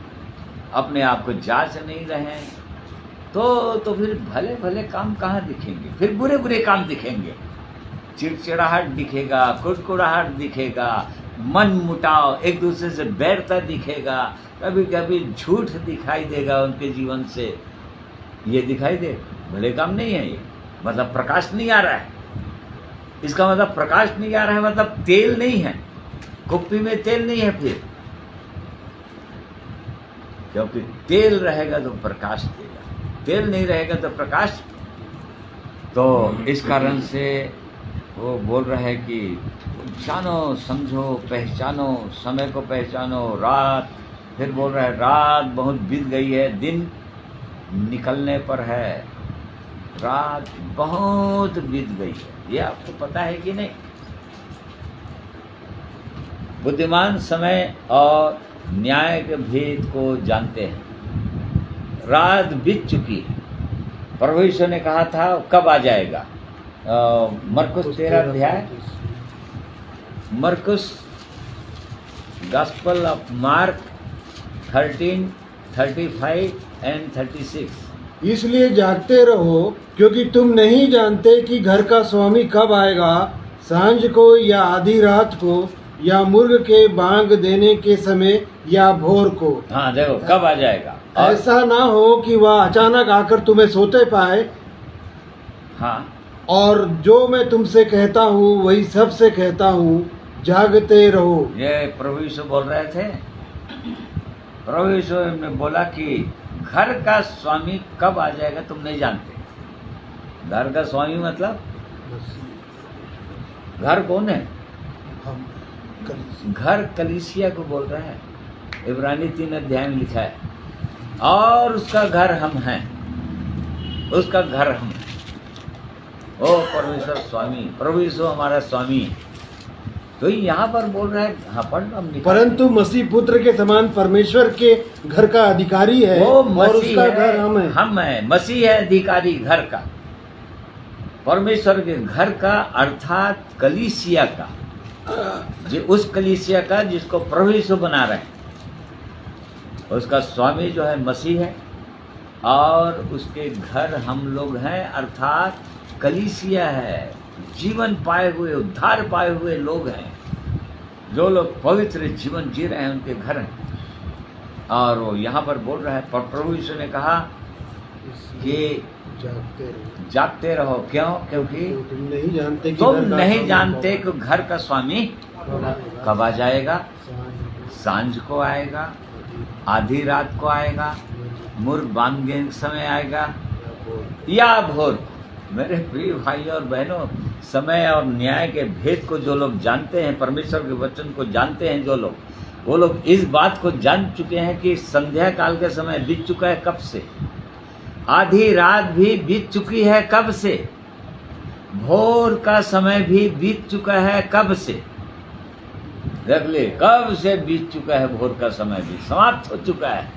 अपने आप को जांच नहीं रहे, तो फिर भले भले काम कहाँ दिखेंगे? फिर बुरे बुरे काम दिखेंगे, चिड़चिड़ाहट दिखेगा, कुड़कुड़ाहट दिखेगा, मन मुटाव, एक दूसरे से बैरता दिखेगा, कभी कभी झूठ दिखाई देगा उनके जीवन से। ये दिखाई दे, भले काम नहीं है ये, मतलब प्रकाश नहीं आ रहा है। इसका मतलब प्रकाश नहीं आ रहा है मतलब तेल नहीं है, कुप्पी में तेल नहीं है फिर, क्योंकि तेल रहेगा तो प्रकाश देगा, तेल नहीं रहेगा तो प्रकाश। तो इस कारण से वो बोल रहा है कि जानो, समझो, पहचानो, समय को पहचानो। रात, फिर बोल रहा है रात बहुत बीत गई है, दिन निकलने पर है, रात बहुत बीत गई है। ये आपको पता है कि नहीं? बुद्धिमान समय और न्याय के भेद को जानते हैं। रात बीत चुकी है। प्रभु यीशु ने कहा था कब आ जाएगा? मरकुस 13 अध्याय, मरकुस गॉस्पेल ऑफ मार्क 13, 35 एंड 36। इसलिए जागते रहो, क्योंकि तुम नहीं जानते कि घर का स्वामी कब आएगा, सांझ को या आधी रात को, या मुर्ग के बांग देने के समय, या भोर को। हाँ, देखो कब आ जाएगा। और ऐसा ना हो कि वह अचानक आकर तुम्हें सोते पाए। हाँ, और जो मैं तुमसे कहता हूँ वही सबसे कहता हूँ, जागते रहो। ये प्रभु यीशु बोल रहे थे। प्रभु यीशु ने बोला कि घर का स्वामी कब आ जाएगा तुम नहीं जानते। घर का स्वामी मतलब घर कौन है? घर कलीसिया को बोल रहा है। इब्रानी 3 अध्याय में लिखा है, और उसका घर हम हैं, उसका घर हम हैं। ओ परमेश्वर स्वामी, प्रभु यीशु हमारा स्वामी है। तो यहाँ पर बोल रहा है, हाँ पढ़ हम, परंतु मसीह पुत्र के समान परमेश्वर के घर का अधिकारी है, वो और उसका घर हम है। मसीह है अधिकारी घर का, परमेश्वर के घर का, अर्थात कलीसिया का, जो उस कलीसिया का जिसको प्रभु यीशु बना रहे हैं। उसका स्वामी जो है मसीह है, और उसके घर हम लोग हैं, अर्थात कलीसिया है। जीवन पाए हुए, उद्धार पाए हुए लोग हैं, जो लोग पवित्र जीवन जी रहे हैं, उनके घर हैं। और वो यहाँ पर बोल रहा है, प्रभु यीशु ने कहा कि जागते रहो। क्यों? क्योंकि तुम नहीं जानते कि तुम नहीं जानते कि घर का स्वामी कब आ जाएगा। सांझ को आएगा, आधी रात को आएगा, मुर्ग बांधने के समय आएगा, या भोर। मेरे प्रिय भाइयों और बहनों, समय और न्याय के भेद को जो लोग जानते हैं, परमेश्वर के वचन को जानते हैं जो लोग, वो लोग इस बात को जान चुके हैं कि संध्या काल का समय बीत चुका है कब से, आधी रात भी बीत चुकी है कब से, भोर का समय भी बीत चुका है कब से। देख ले, कब से बीत चुका है, भोर का समय भी समाप्त हो चुका है।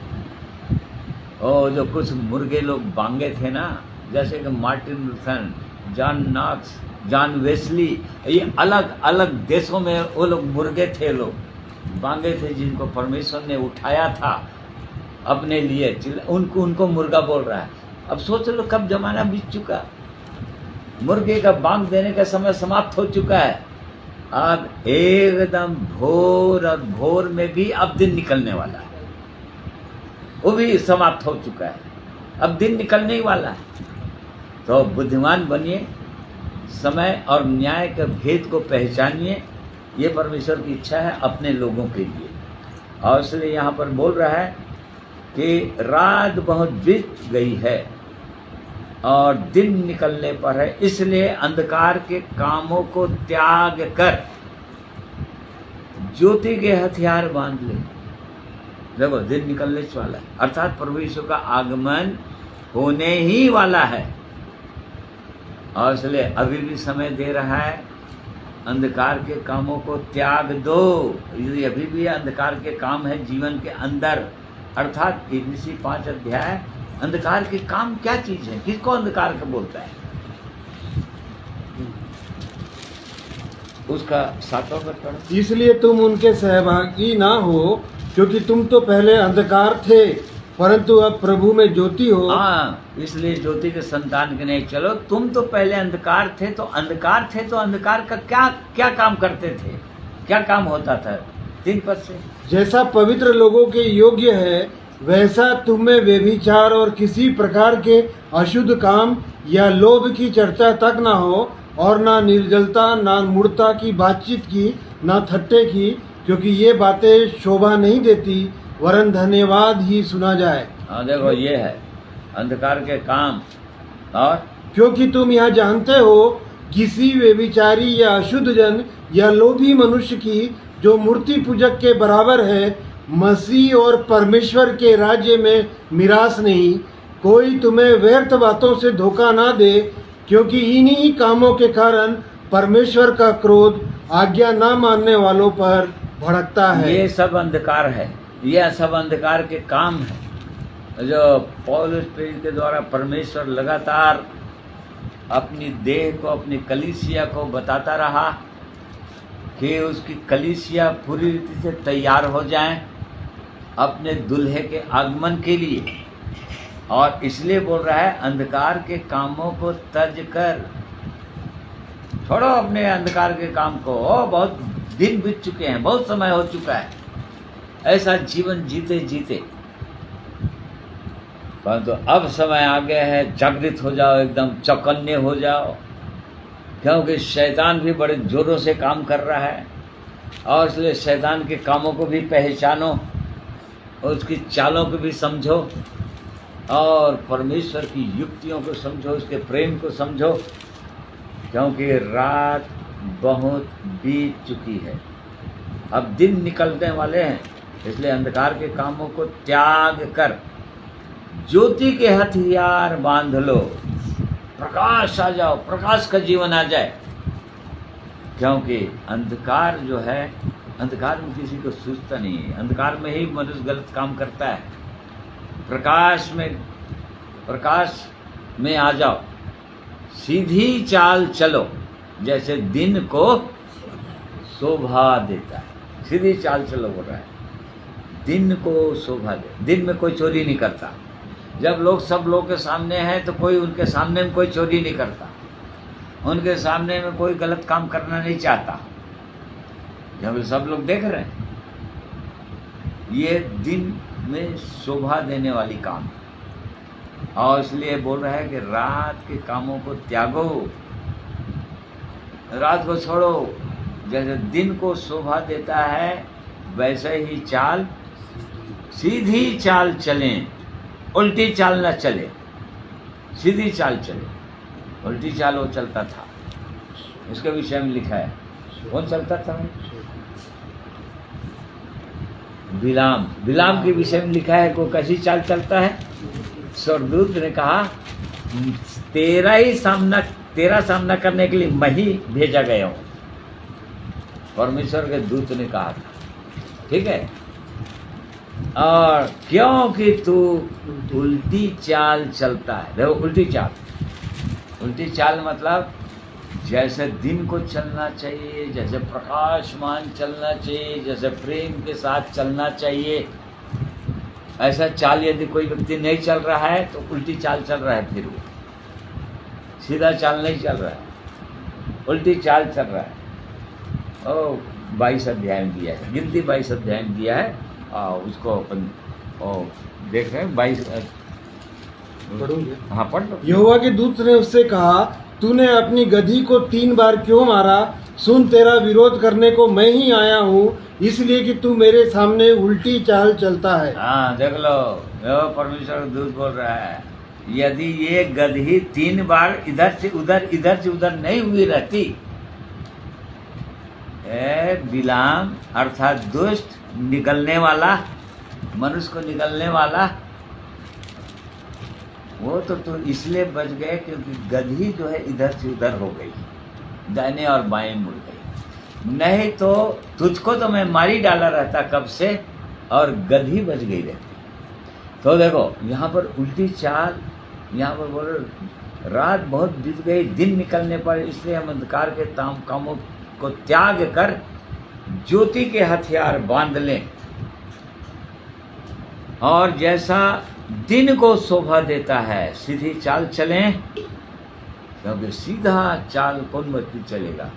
और जो कुछ मुर्गे लोग बांगे थे ना, जैसे कि Martin Luther, John Knox, John Wesley, ये अलग अलग देशों में वो लोग मुर्गे थे, लोग बांगे थे, जिनको परमेश्वर ने उठाया था अपने लिए। उनको मुर्गा बोल रहा है। अब सोच लो कब जमाना बीत चुका, मुर्गे का बांग देने का समय समाप्त हो चुका है। अब एकदम भोर, और भोर में भी अब दिन निकलने वाला है, वो भी समाप्त हो चुका है, अब दिन निकलने ही वाला है। तो बुद्धिमान बनिए, समय और न्याय के भेद को पहचानिए, ये परमेश्वर की इच्छा है अपने लोगों के लिए। और इसलिए यहाँ पर बोल रहा है कि रात बहुत बीत गई है और दिन निकलने पर है, इसलिए अंधकार के कामों को त्याग कर ज्योति के हथियार बांध ले। देखो, दिन निकलने वाला है, अर्थात प्रभु यीशु का आगमन होने ही वाला है। और इसलिए अभी भी समय दे रहा है, अंधकार के कामों को त्याग दो। यदि अभी भी अंधकार के काम है जीवन के अंदर, अर्थात इफिसी 5 अध्याय, अंधकार के काम क्या चीज है, किसको अंधकार का बोलता है, उसका 7वां पद पढ़ो। इसलिए तुम उनके सहभागी ना हो, क्योंकि तुम तो पहले अंधकार थे, परंतु अब प्रभु में ज्योति हो। हाँ, इसलिए ज्योति के संतान के नहीं। चलो, तुम तो पहले अंधकार थे, तो अंधकार का क्या काम करते थे, क्या काम होता था? 3 पद से, जैसा पवित्र लोगों के योग्य है, वैसा तुम में व्यभिचार और किसी प्रकार के अशुद्ध काम या लोभ की चर्चा तक ना हो, और ना निर्जलता, ना मूढ़ता की बातचीत की, ना थट्टे की, क्योंकि ये बातें शोभा नहीं देती, वरन धन्यवाद ही सुना जाए। हाँ, देखो, ये है अंधकार के काम। और क्योंकि तुम यह जानते हो, किसी व्यभिचारी या अशुद्ध जन या लोभी मनुष्य की, जो मूर्ति पूजक के बराबर है, मसीह और परमेश्वर के राज्य में मिरास नहीं। कोई तुम्हें व्यर्थ बातों से धोखा ना दे, क्योंकि इन्हीं कामों के कारण परमेश्वर का क्रोध आज्ञा ना मानने वालों पर भड़कता है। ये सब अंधकार है, यह सब अंधकार के काम है, जो पौलुस प्रेरित के द्वारा परमेश्वर लगातार अपनी देह को, अपनी कलीसिया को बताता रहा कि उसकी कलीसिया पूरी रीति से तैयार हो जाए अपने दुल्हे के आगमन के लिए। और इसलिए बोल रहा है, अंधकार के कामों को तज कर, छोड़ो अपने अंधकार के काम को। बहुत दिन बीत चुके हैं, बहुत समय हो चुका है ऐसा जीवन जीते जीते, परंतु अब समय आ गया है, जागृत हो जाओ, एकदम चौकन्ने हो जाओ, क्योंकि शैतान भी बड़े जोरों से काम कर रहा है। और इसलिए शैतान के कामों को भी पहचानो, उसकी चालों को भी समझो, और परमेश्वर की युक्तियों को समझो, उसके प्रेम को समझो, क्योंकि रात बहुत बीत चुकी है, अब दिन निकलने वाले हैं। इसलिए अंधकार के कामों को त्याग कर ज्योति के हथियार बांध लो, प्रकाश आ जाओ, प्रकाश का जीवन आ जाए। क्योंकि अंधकार जो है, अंधकार में किसी को सूझता नहीं है, अंधकार में ही मनुष्य गलत काम करता है। प्रकाश में आ जाओ, सीधी चाल चलो, जैसे दिन को शोभा देता है। सीधी चाल चलो बोल रहा है, दिन को शोभा दे। दिन में कोई चोरी नहीं करता, जब लोग सब लोग के सामने हैं तो कोई उनके सामने में कोई चोरी नहीं करता, उनके सामने में कोई गलत काम करना नहीं चाहता, जब सब लोग देख रहे हैं। ये दिन में शोभा देने वाली काम है। और इसलिए बोल रहा है कि रात के कामों को त्यागो, रात को छोड़ो, जैसे दिन को शोभा देता है वैसे ही चाल, सीधी चाल चलें, उल्टी चाल न चले, सीधी चाल चले। उल्टी चाल वो चलता था, उसके विषय में लिखा है, कौन चलता था? बिलाम, बिलाम के विषय में लिखा है, को कैसी चाल चलता है। स्वर्गदूत ने कहा तेरा सामना करने के लिए मैं ही भेजा गया हूँ, परमेश्वर के दूत ने कहा था, ठीक है। और क्योंकि तू उल्टी चाल चलता है, देखो उल्टी चाल मतलब जैसे दिन को चलना चाहिए, जैसे प्रकाशमान चलना चाहिए, जैसे प्रेम के साथ चलना चाहिए, ऐसा चाल यदि कोई व्यक्ति नहीं चल रहा है तो उल्टी चाल चल रहा है, फिर वो सीधा चाल नहीं चल रहा है, उल्टी चाल चल रहा है। 22 अध्याय में दिया है, गिनती 22 अध्याय में दिया है, उसको अपन देख रहे हैं 22। पढ़ूंगे। हाँ पढ़ लो। यहोवा के दूत ने उससे कहा, तूने अपनी गधी को 3 बार क्यों मारा? सुन, तेरा विरोध करने को मैं ही आया हूँ, इसलिए कि तू मेरे सामने उल्टी चाल चलता है। हाँ देख लो, परमेश्वर दूत बोल रहा है, यदि ये गधी 3 बार इधर से उधर नहीं हुई रहती, बिलाम अर्थात दुष्ट, निकलने वाला, मनुष्य को निकलने वाला, वो तो इसलिए बच गए क्योंकि गधी जो है इधर से उधर हो गई, दाहिने और बाएं मुड़ गई, नहीं तो तुझको तो मैं मारी डाला रहता कब से, और गधी बच गई रहती। तो देखो यहाँ पर उल्टी चाल, यहाँ पर बोलो रात बहुत बीत गई, दिन निकलने पर, इसलिए हम अंधकार के कामों को त्याग कर ज्योति के हथियार बांध लें, और जैसा दिन को शोभा देता है सीधी चाल चलें, क्योंकि सीधा चाल कौन व्यक्ति चलेगा,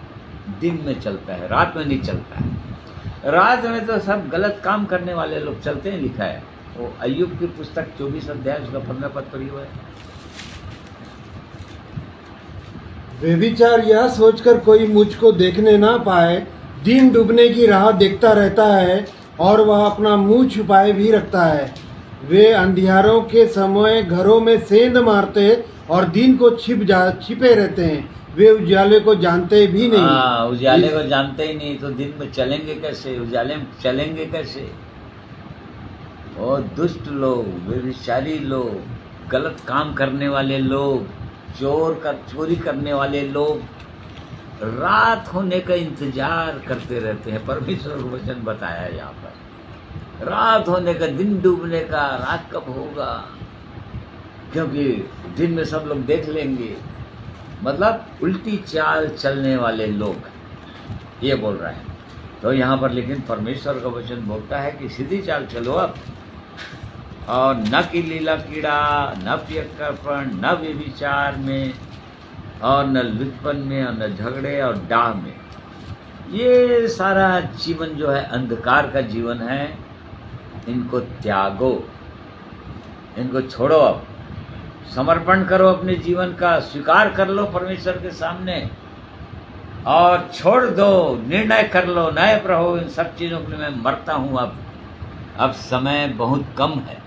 दिन में चलता है, रात में नहीं चलता है। रात में तो सब गलत काम करने वाले लोग चलते हैं, लिखा है वो अय्यूब की पुस्तक 24 अध्याय उसका 15 पद पढ़ी हुआ है। व्यभिचार यह सोचकर कोई मुझको देखने ना पाए, दिन डूबने की राह देखता रहता है और वह अपना मुंह छुपाए भी रखता है। वे अंधियारों के समय घरों में सेंध मारते और दिन को छिपे रहते हैं, वे उजाले को जानते भी नहीं। हाँ, उजाले को जानते ही नहीं, तो दिन में चलेंगे कैसे, उजाले में चलेंगे कैसे। और दुष्ट लोग, व्यभिचारी लोग, गलत काम करने वाले लोग, चोरी करने वाले लोग रात होने का इंतजार करते रहते हैं। परमेश्वर का वचन बताया यहाँ पर, रात होने का, दिन डूबने का, रात कब होगा, क्योंकि दिन में सब लोग देख लेंगे। मतलब उल्टी चाल चलने वाले लोग, ये बोल रहा है। तो यहाँ पर लेकिन परमेश्वर का वचन बोलता है कि सीधी चाल चलो अब, और न की लीला कीड़ा, न पियक्कड़पन, न व्यभिचार में, और न लुचपन में, और न झगड़े और डाह में। ये सारा जीवन जो है अंधकार का जीवन है, इनको त्यागो, इनको छोड़ो, अब समर्पण करो अपने जीवन का, स्वीकार कर लो परमेश्वर के सामने और छोड़ दो, निर्णय कर लो, नए प्रभु इन सब चीज़ों के लिए मैं मरता हूँ। अब समय बहुत कम है,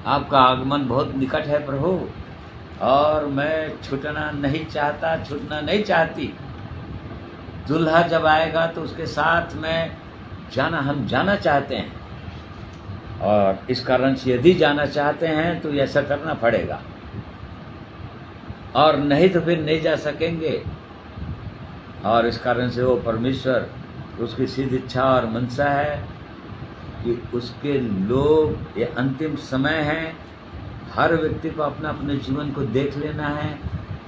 आपका आगमन बहुत निकट है प्रभु, और मैं छूटना नहीं चाहता, छूटना नहीं चाहती। दूल्हा जब आएगा तो उसके साथ में हम जाना चाहते हैं, और इस कारण से यदि जाना चाहते हैं तो ऐसा करना पड़ेगा, और नहीं तो फिर नहीं जा सकेंगे। और इस कारण से वो परमेश्वर, उसकी सिद्ध इच्छा और मनसा है कि उसके लोग, ये अंतिम समय है, हर व्यक्ति को अपना अपने जीवन को देख लेना है,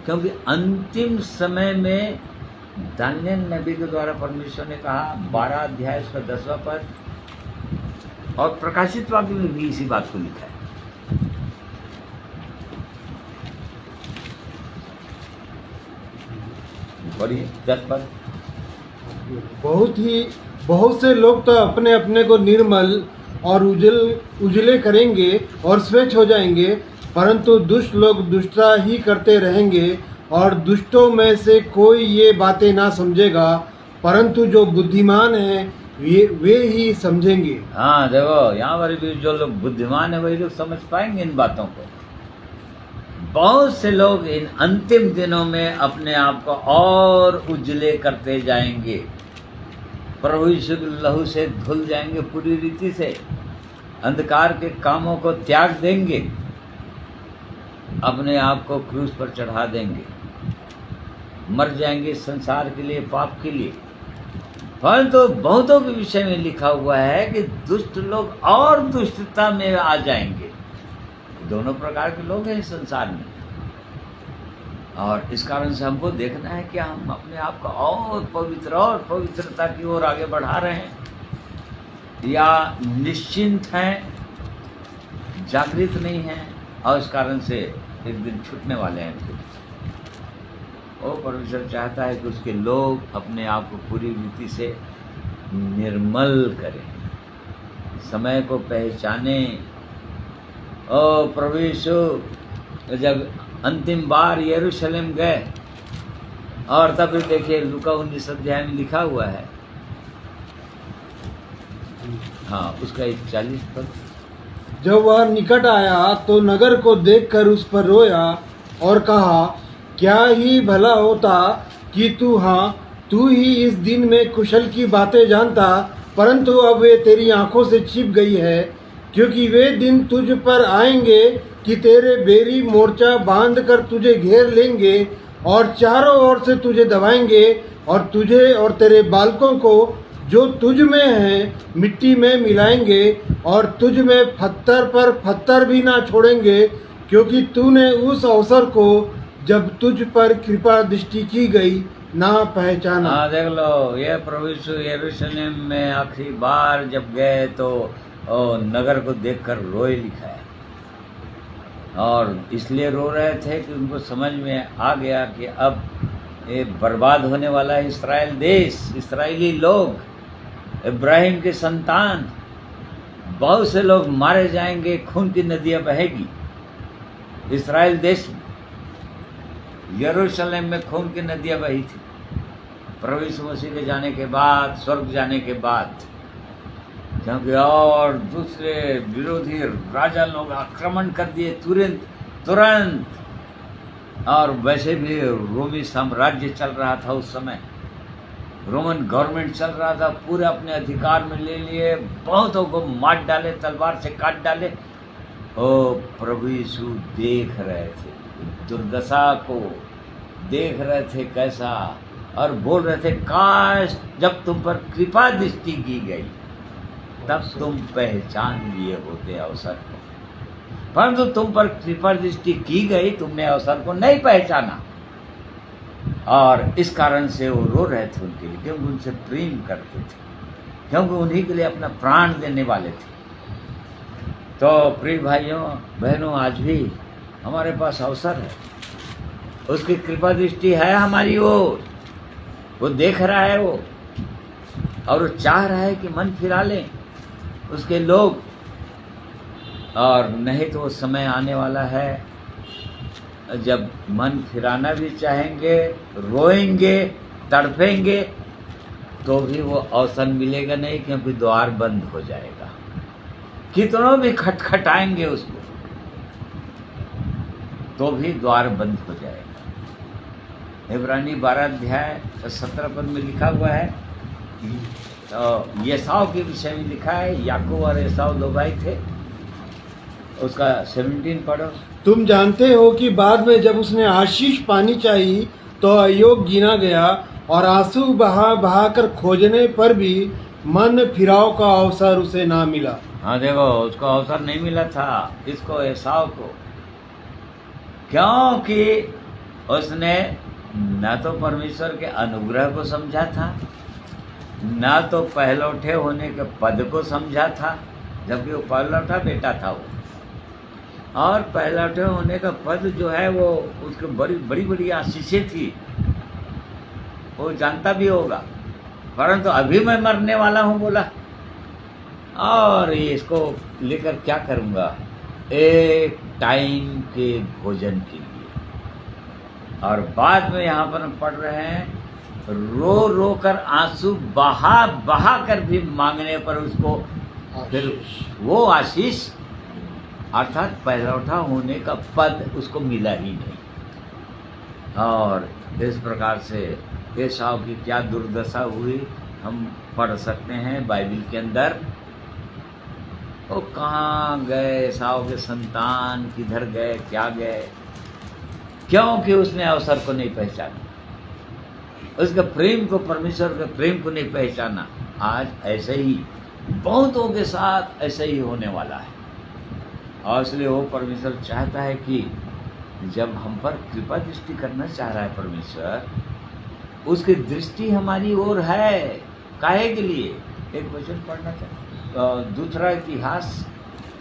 क्योंकि अंतिम समय में दानियल नबी के द्वारा परमेश्वर ने कहा, 12 अध्याय उसका 10वां पद, और प्रकाशित वाक्य में भी इसी बात को लिखा है। पढ़िए 10 पद। बहुत से लोग तो अपने अपने को निर्मल और उजले करेंगे और स्वच्छ हो जाएंगे, परंतु दुष्ट लोग दुष्टता ही करते रहेंगे, और दुष्टों में से कोई ये बातें ना समझेगा, परंतु जो बुद्धिमान हैं वे ही समझेंगे। हाँ देखो, यहाँ पर भी जो लोग बुद्धिमान है वही लोग समझ पाएंगे इन बातों को। बहुत से लोग इन अंतिम दिनों में अपने आप को और उजले करते जाएंगे, प्रभु यीशु के लहू से धुल जाएंगे पूरी रीति से, अंधकार के कामों को त्याग देंगे, अपने आप को क्रूस पर चढ़ा देंगे, मर जाएंगे संसार के लिए, पाप के लिए। परंतु बहुतों के विषय में लिखा हुआ है कि दुष्ट लोग और दुष्टता में आ जाएंगे। दोनों प्रकार के लोग हैं इस संसार में, और इस कारण से हमको देखना है कि हम अपने आप को और पवित्रता की ओर आगे बढ़ा रहे हैं, या निश्चिंत हैं, जागृत नहीं हैं, और इस कारण से एक दिन छूटने वाले हैं। वो परमेश्वर चाहता है कि उसके लोग अपने आप को पूरी रीति से निर्मल करें, समय को पहचाने। ओ प्रभु यीशु जब अंतिम बार यरूशलेम गए, और तब देखिए लूका 19 अध्याय में लिखा हुआ है, हाँ उसका 40 पद। जब वह निकट आया तो नगर को देखकर उस पर रोया और कहा, क्या ही भला होता कि तू ही इस दिन में कुशल की बातें जानता, परंतु अब वे तेरी आंखों से छिप गई है। क्योंकि वे दिन तुझ पर आएंगे कि तेरे बेरी मोर्चा बांध कर तुझे घेर लेंगे और चारों ओर से तुझे दबाएंगे, और तुझे और तेरे बालकों को जो तुझ में हैं मिट्टी में मिलाएंगे, और तुझ में पत्थर पर पत्थर भी ना छोड़ेंगे, क्योंकि तूने उस अवसर को जब तुझ पर कृपा दृष्टि की गई ना पहचाना। हाँ देख लो, ये प्रभु यीशु यरूशलेम में आखिरी बार जब गए तो नगर को देखकर रोए लिखा है, और इसलिए रो रहे थे कि उनको समझ में आ गया कि अब ये बर्बाद होने वाला है इस्राएल देश, इस्राएली लोग, इब्राहिम के संतान, बहुत से लोग मारे जाएंगे, खून की नदियां बहेगी इस्राएल देश में। यरूशलेम में खून की नदियां बही थी प्रभु यीशु मसीह के जाने के बाद, स्वर्ग जाने के बाद, क्योंकि और दूसरे विरोधी राजा लोग आक्रमण कर दिए तुरंत। और वैसे भी रोमी साम्राज्य चल रहा था उस समय, रोमन गवर्नमेंट चल रहा था, पूरे अपने अधिकार में ले लिए, बहुतों को मार डाले, तलवार से काट डाले। ओ प्रभु यीशु देख रहे थे दुर्दशा को, देख रहे थे कैसा, और बोल रहे थे, काश जब तुम पर कृपा दृष्टि की गई तब तुम पहचान लिए होते अवसर को, परंतु तुम पर कृपा दृष्टि की गई, तुमने अवसर को नहीं पहचाना। और इस कारण से वो रो रहे थे उनके लिए, क्योंकि उनसे प्रेम करते थे, क्योंकि उन्हीं के लिए अपना प्राण देने वाले थे। तो प्रिय भाइयों बहनों, आज भी हमारे पास अवसर है, उसकी कृपा दृष्टि है हमारी ओर, वो देख रहा है वो, और वो चाह रहा है कि मन फिरा लें उसके लोग। और नहीं तो वो समय आने वाला है जब मन फिराना भी चाहेंगे, रोएंगे, तड़पेंगे, तो भी वो अवसर मिलेगा नहीं, क्योंकि द्वार बंद हो जाएगा। कितनों भी खटखटाएंगे उसको, तो भी द्वार बंद हो जाएगा। इब्रानी 12 अध्याय 17 पद में लिखा हुआ है, तो एसाव के विषय में लिखा है, याकूब और एसाव दो भाई थे, उसका 17 पढ़ो। तुम जानते हो कि बाद में जब उसने आशीष पानी चाहिए तो अयोग्य गिना गया, और आंसू बहा कर खोजने पर भी मन फिराव का अवसर उसे ना मिला। हाँ देखो, उसको अवसर नहीं मिला था, इसको एसाव को, क्योंकि उसने न तो परमेश्वर के अनुग्रह को समझा था, न तो पहलौठे होने के पद को समझा था, जबकि वो पहलौठा बेटा था वो, और पहलौठे होने का पद जो है वो उसके बड़ी बड़ी आशीषें थी, वो जानता भी होगा, परंतु अभी मैं मरने वाला हूँ बोला, और इसको लेकर क्या करूँगा, एक टाइम के भोजन के लिए। और बाद में यहाँ पर हम पढ़ रहे हैं, रो रो कर आंसू बहा कर भी मांगने पर उसको फिर वो आशीष अर्थात पहलौठा होने का पद उसको मिला ही नहीं। और इस प्रकार से एसाव की क्या दुर्दशा हुई हम पढ़ सकते हैं बाइबल के अंदर। वो कहाँ गए एसाव के संतान, किधर गए, क्या गए, क्योंकि उसने अवसर को नहीं पहचाना, उसके प्रेम को, परमेश्वर के प्रेम को नहीं पहचाना। आज ऐसे ही बहुतों के साथ ऐसे ही होने वाला है। और इसलिए वो परमेश्वर चाहता है कि जब हम पर कृपा दृष्टि करना चाह रहा है परमेश्वर, उसकी दृष्टि हमारी ओर है। काहे के लिए? एक वचन पढ़ना चाहिए, दूसरा इतिहास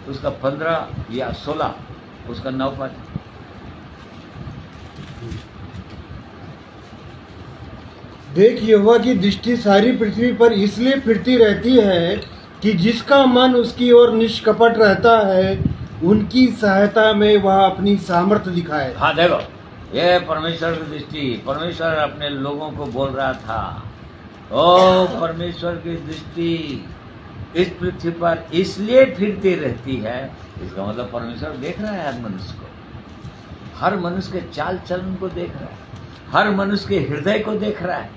उसका 15 या 16 उसका 9 पद। देख, यहोवा की दृष्टि सारी पृथ्वी पर इसलिए फिरती रहती है कि जिसका मन उसकी ओर निष्कपट रहता है, उनकी सहायता में वह अपनी सामर्थ्य दिखाए। हाँ देखो, ये परमेश्वर की दृष्टि, परमेश्वर अपने लोगों को बोल रहा था। ओ परमेश्वर की दृष्टि इस पृथ्वी पर इसलिए फिरती रहती है, इसका मतलब परमेश्वर देख रहा है हर मनुष्य को, हर मनुष्य के चाल चलन को देख रहा है, हर मनुष्य के हृदय को देख रहा है,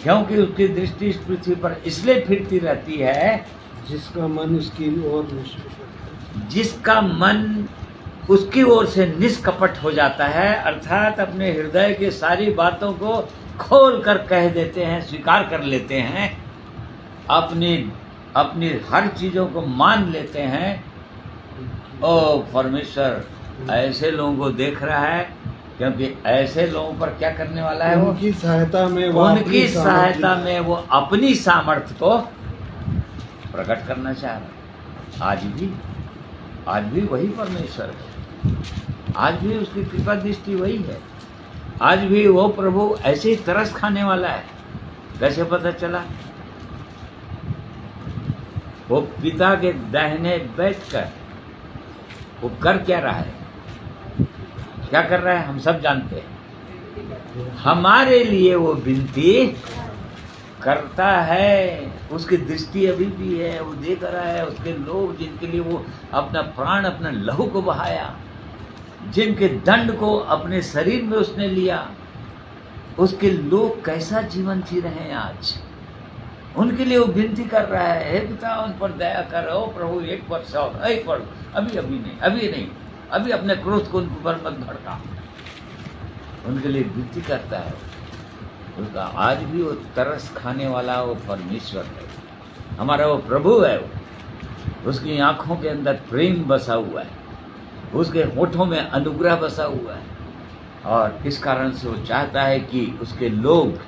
क्योंकि उसकी दृष्टि इस पृथ्वी पर इसलिए फिरती रहती है जिसका मन उसकी ओर निष्कपट, जिसका मन उसकी ओर से निष्कपट हो जाता है, अर्थात अपने हृदय की सारी बातों को खोल कर कह देते हैं, स्वीकार कर लेते हैं, अपनी हर चीज़ों को मान लेते हैं। ओ परमेश्वर ऐसे लोगों को देख रहा है, क्योंकि ऐसे लोगों पर क्या करने वाला है? वो उनकी सहायता में उनकी सहायता में वो अपनी सामर्थ्य को प्रकट करना चाह रहा है। आज भी वही परमेश्वर है, आज भी उसकी कृपा दृष्टि वही है, आज भी वो प्रभु ऐसे ही तरस खाने वाला है। कैसे पता चला? वो पिता के दाहिने बैठकर वो कर क्या रहा है, क्या कर रहा है, हम सब जानते हैं। हमारे लिए वो विनती करता है, उसकी दृष्टि अभी भी है, वो देख रहा है उसके लोग जिनके लिए वो अपना प्राण, अपना लहू को बहाया, जिनके दंड को अपने शरीर में उसने लिया, उसके लोग कैसा जीवन जी रहे हैं आज, उनके लिए वो विनती कर रहा है, हे पिता उन पर दया करो प्रभु, एक वर्ष और, एक वर्ष, अभी नहीं, अभी अपने क्रोध को उनके ऊपर मत भड़का, उनके लिए विनती करता है। उसका आज भी वो तरस खाने वाला वो परमेश्वर है, हमारा वो प्रभु है। वो उसकी आंखों के अंदर प्रेम बसा हुआ है, उसके होठों में अनुग्रह बसा हुआ है, और इस कारण से वो चाहता है कि उसके लोग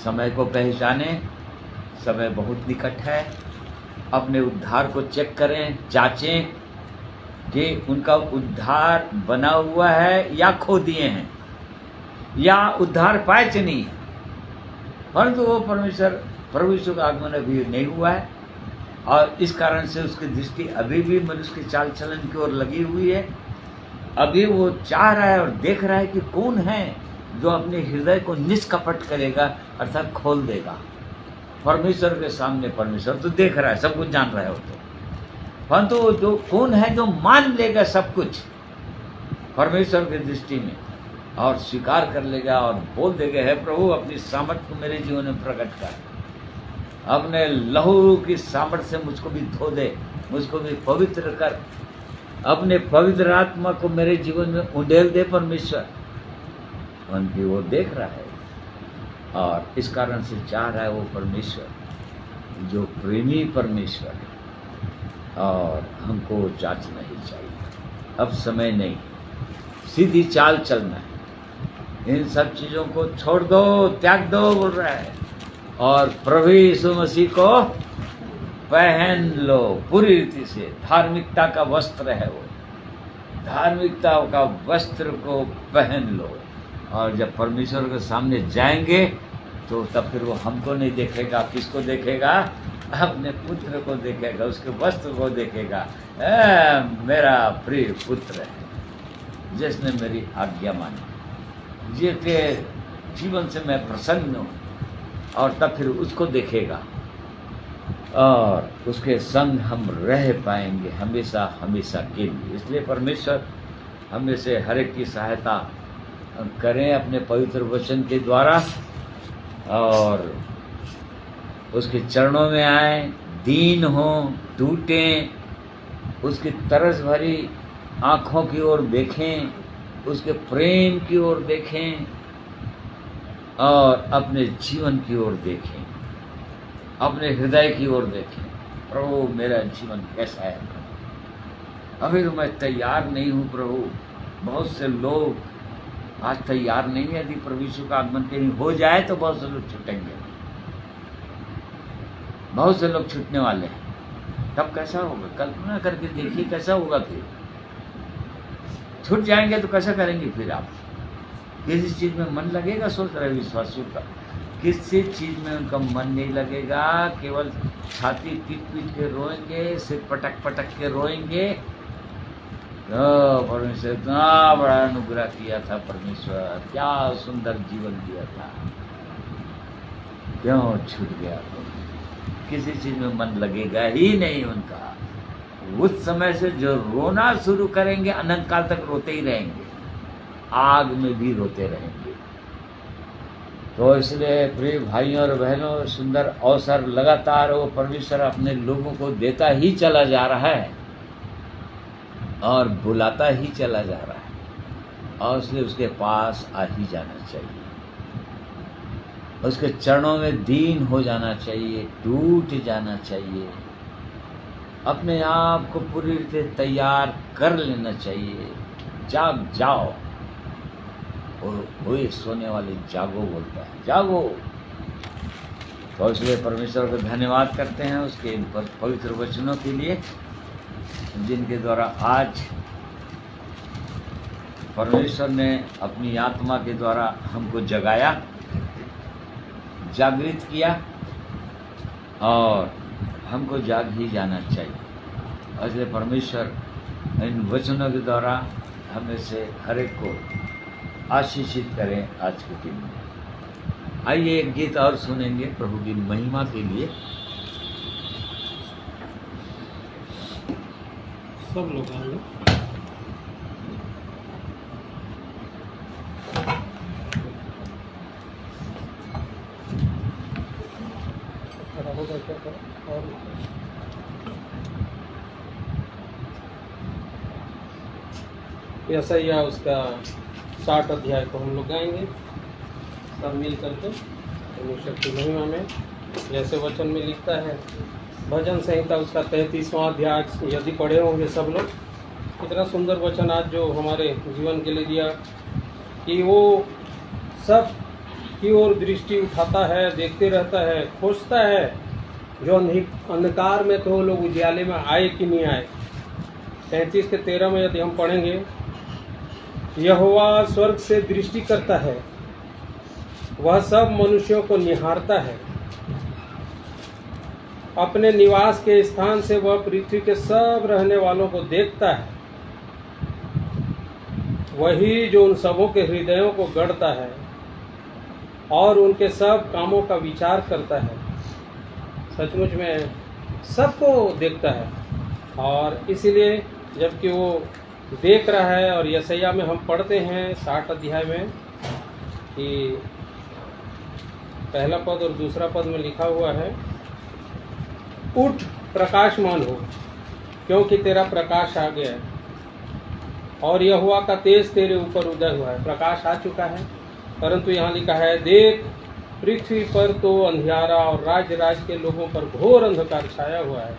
समय को पहचाने। समय बहुत निकट है, अपने उद्धार को चेक करें, जांचें कि उनका उद्धार बना हुआ है या खो दिए हैं, या उद्धार पाए च नहीं है। परंतु वो प्रभु यीशु का आगमन अभी नहीं हुआ है, और इस कारण से उसकी दृष्टि अभी भी मनुष्य के चाल चलन की ओर लगी हुई है। अभी वो चाह रहा है और देख रहा है कि कौन है जो अपने हृदय को निष्कपट करेगा, अर्थात खोल देगा। परमेश्वर के सामने परमेश्वर तो देख रहा है, सब कुछ जान रहा है वो तो, परंतु जो कौन है जो मान लेगा सब कुछ परमेश्वर की दृष्टि में, और स्वीकार कर लेगा और बोल देगा, है प्रभु अपनी सामर्थ्य को मेरे जीवन में प्रकट कर, अपने लहू की सामर्थ्य से मुझको भी धो दे, मुझको भी पवित्र कर, अपने पवित्र आत्मा को मेरे जीवन में उंडेल दे परमेश्वर। उनकी वो देख रहा है, और इस कारण से चाह रहा है वो परमेश्वर जो प्रेमी परमेश्वर है, और हमको जांचना ही चाहिए। अब समय नहीं, सीधी चाल चलना है, इन सब चीज़ों को छोड़ दो, त्याग दो बोल रहा है, और प्रभु यीशु मसीह को पहन लो पूरी रीति से। धार्मिकता का वस्त्र है वो, धार्मिकता का वस्त्र को पहन लो, और जब परमेश्वर के सामने जाएंगे तो तब फिर वो हमको नहीं देखेगा, किसको देखेगा? अपने पुत्र को देखेगा, उसके वस्त्र को देखेगा। मेरा प्रिय पुत्र है जिसने मेरी आज्ञा मानी, जिसके जीवन से मैं प्रसन्न हूँ, और तब फिर उसको देखेगा, और उसके संग हम रह पाएंगे हमेशा हमेशा के लिए। इसलिए परमेश्वर हमें से हर एक की सहायता करें अपने पवित्र वचन के द्वारा, और उसके चरणों में आए, दीन हों, टूटें, उसकी तरस भरी आँखों की ओर देखें, उसके प्रेम की ओर देखें और अपने जीवन की ओर देखें, अपने हृदय की ओर देखें। प्रभु मेरा जीवन कैसा है प्रभु, अभी तो मैं तैयार नहीं हूँ प्रभु। बहुत से लोग आज तैयार नहीं है। यदि प्रभु यीशु का आगमन कहीं हो जाए तो बहुत से लोग छूटेंगे, बहुत से लोग छूटने वाले हैं। तब कैसा होगा, कल्पना करके देखिए कैसा होगा। फिर छूट जाएंगे तो कैसा करेंगे फिर आप? किसी चीज में मन लगेगा? सोच रहे विश्वासियों का किसी चीज में उनका मन नहीं लगेगा, केवल छाती पीट पीट के रोएंगे, सिर पटक पटक के रोएंगे। परमेश्वर इतना बड़ा अनुग्रह किया था, परमेश्वर क्या सुंदर जीवन दिया था, क्यों छूट गया? तो किसी चीज में मन लगेगा ही नहीं उनका। उस समय से जो रोना शुरू करेंगे अनंत काल तक रोते ही रहेंगे, आग में भी रोते रहेंगे। तो इसलिए प्रिय भाइयों और बहनों, सुंदर अवसर लगातार वो परमेश्वर अपने लोगों को देता ही चला जा रहा है और बुलाता ही चला जा रहा है, और इसलिए उसके पास आ ही जाना चाहिए, उसके चरणों में दीन हो जाना चाहिए, टूट जाना चाहिए, अपने आप को पूरी रीते तैयार कर लेना चाहिए। जाग जाओ, और वही सोने वाले जागो बोलता है, जागो। तो इसलिए परमेश्वर को धन्यवाद करते हैं उसके इन पवित्र वचनों के लिए, जिनके द्वारा आज परमेश्वर ने अपनी आत्मा के द्वारा हमको जगाया, जागृत किया, और हमको जाग ही जाना चाहिए। इसलिए परमेश्वर इन वचनों के द्वारा हमें से हर एक को आशीषित करें आज के दिन में। आइए एक गीत और सुनेंगे प्रभु की महिमा के लिए। सब लोग आएंगे। ऐसा ही उसका 60 अध्याय को हम लोग गाएंगे सब मिल करके परमेश्वर की महिमा में। जैसे वचन में लिखता है, भजन संहिता उसका 33वां अध्याय यदि पढ़े होंगे सब लोग, इतना सुंदर वचन आज जो हमारे जीवन के लिए दिया कि वो सब की ओर दृष्टि उठाता है, देखते रहता है, खोजता है जो अंधकार में तो लोग उजाले में आए कि नहीं आए। 33 के 13 में यदि हम पढ़ेंगे, यहोवा स्वर्ग से दृष्टि करता है, वह सब मनुष्यों को निहारता है, अपने निवास के स्थान से वह पृथ्वी के सब रहने वालों को देखता है। वही जो उन सबों के हृदयों को गढ़ता है और उनके सब कामों का विचार करता है। सचमुच में सबको देखता है, और इसीलिए जबकि वो देख रहा है, और यशायाह में हम पढ़ते हैं 60 अध्याय में कि पहला पद और दूसरा पद में लिखा हुआ है, उठ प्रकाशमान हो, क्योंकि तेरा प्रकाश आ गया है और यहोवा का तेज तेरे ऊपर उदय हुआ है। प्रकाश आ चुका है, परंतु यहाँ लिखा है, देख पृथ्वी पर तो अंधियारा और राज्य राज्य के लोगों पर घोर अंधकार छाया हुआ है,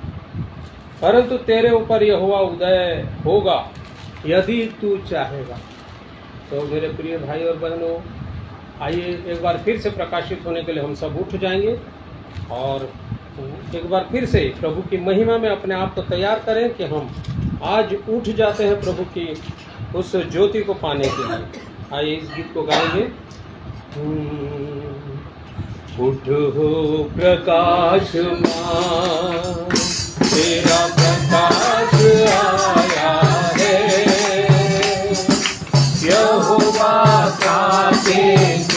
परंतु तेरे ऊपर यहोवा उदय होगा यदि तू चाहेगा। तो मेरे प्रिय भाई और बहनों, आइए एक बार फिर से प्रकाशित होने के लिए हम सब उठ जाएंगे और एक बार फिर से प्रभु की महिमा में अपने आप को तैयार करें कि हम आज उठ जाते हैं प्रभु की उस ज्योति को पाने के लिए। आइए इस गीत को गाएंगे। उठ हो प्रकाश मां, तेरा प्रकाश आया है, यहोवा का तेज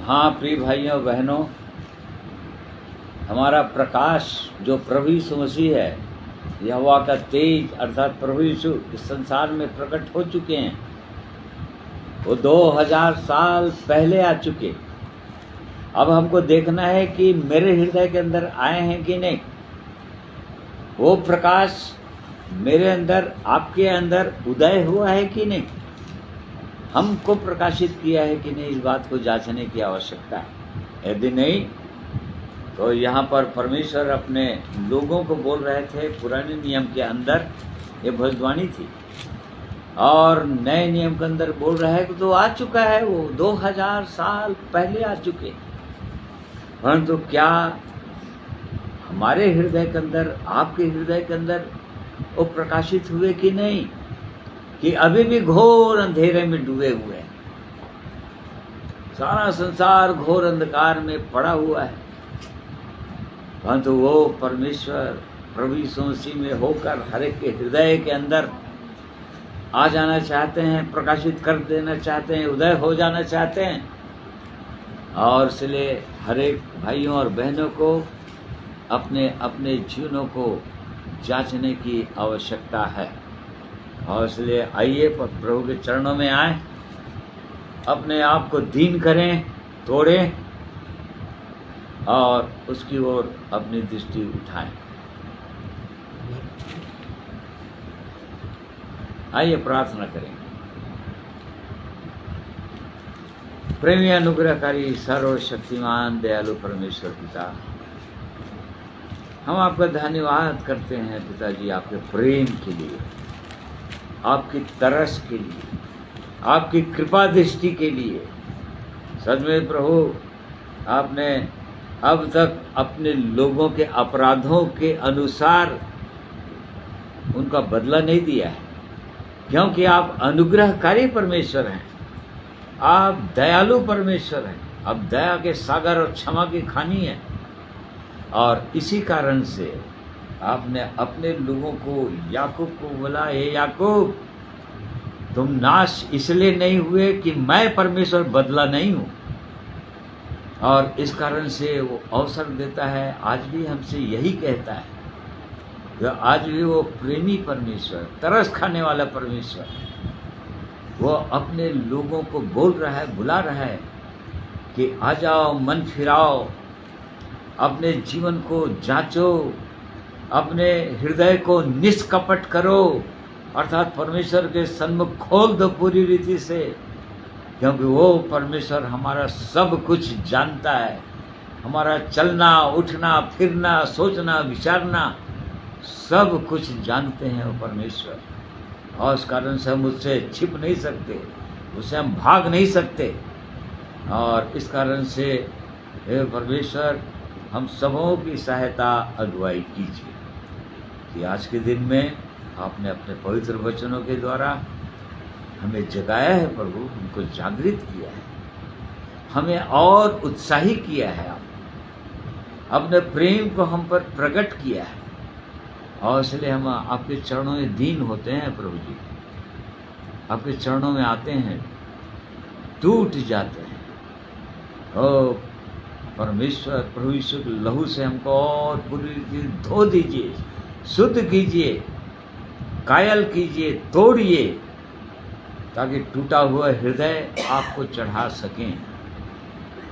हाँ प्रिय भाइयों बहनों, हमारा प्रकाश जो प्रभु यीशु मसीह है, यहोवा का तेज अर्थात प्रभु यीशु इस संसार में प्रकट हो चुके हैं। वो 2000 साल पहले आ चुके। अब हमको देखना है कि मेरे हृदय के अंदर आए हैं कि नहीं। वो प्रकाश मेरे अंदर, आपके अंदर उदय हुआ है कि नहीं, हमको प्रकाशित किया है कि नहीं, इस बात को जांचने की आवश्यकता है। यदि नहीं तो यहाँ पर परमेश्वर अपने लोगों को बोल रहे थे। पुराने नियम के अंदर ये भविष्यवाणी थी और नए नियम के अंदर बोल रहा है कि तो आ चुका है, वो 2000 साल पहले आ चुके। परंतु क्या हमारे हृदय के अंदर, आपके हृदय के अंदर वो प्रकाशित हुए कि नहीं, कि अभी भी घोर अंधेरे में डूबे हुए हैं। सारा संसार घोर अंधकार में पड़ा हुआ है, परंतु वो परमेश्वर प्रभु यीशु मसीह में होकर हर एक के हृदय के अंदर आ जाना चाहते हैं, प्रकाशित कर देना चाहते हैं, उदय हो जाना चाहते हैं। और इसलिए हर एक भाइयों और बहनों को अपने अपने जीवनों को जांचने की आवश्यकता है। और इसलिए आइए प्रभु के चरणों में आए, अपने आप को दीन करें, तोड़ें और उसकी ओर अपनी दृष्टि उठाएं। आइए प्रार्थना करेंगे। प्रेमी अनुग्रहकारी सर्वशक्तिमान दयालु परमेश्वर पिता, हम आपका धन्यवाद करते हैं पिताजी, आपके प्रेम के लिए, आपकी तरस के लिए, आपकी कृपा दृष्टि के लिए। सच में प्रभु, आपने अब तक अपने लोगों के अपराधों के अनुसार उनका बदला नहीं दिया है, क्योंकि आप अनुग्रहकारी परमेश्वर हैं, आप दयालु परमेश्वर हैं, आप दया के सागर और क्षमा की खानी हैं। और इसी कारण से आपने अपने लोगों को, याकूब को बोला, हे याकूब, तुम नाश इसलिए नहीं हुए कि मैं परमेश्वर बदला नहीं हूँ। और इस कारण से वो अवसर देता है, आज भी हमसे यही कहता है कि आज भी वो प्रेमी परमेश्वर, तरस खाने वाला परमेश्वर, वो अपने लोगों को बोल रहा है, बुला रहा है कि आ जाओ, मन फिराओ, अपने जीवन को जांचो, अपने हृदय को निष्कपट करो, अर्थात परमेश्वर के सन्मुख खोल दो पूरी रीति से, क्योंकि वो परमेश्वर हमारा सब कुछ जानता है। हमारा चलना, उठना, फिरना, सोचना, विचारना, सब कुछ जानते हैं वो परमेश्वर। और इस कारण से हम उससे छिप नहीं सकते, उससे हम भाग नहीं सकते। और इस कारण से हे परमेश्वर, हम सबों की सहायता, अगुवाई कीजिए कि आज के दिन में आपने अपने पवित्र वचनों के द्वारा हमें जगाया है प्रभु, हमको जागृत किया है। हमें और उत्साही किया है, अपने प्रेम को हम पर प्रकट किया है, और इसलिए हम आपके चरणों में दीन होते हैं प्रभु जी, आपके चरणों में आते हैं, टूट जाते हैं। ओ परमेश्वर, प्रभु यीशु के लहू से हमको और पूरी रीति धो दीजिए, शुद्ध कीजिए, कायल कीजिए, तोड़िए, ताकि टूटा हुआ हृदय आपको चढ़ा सकें।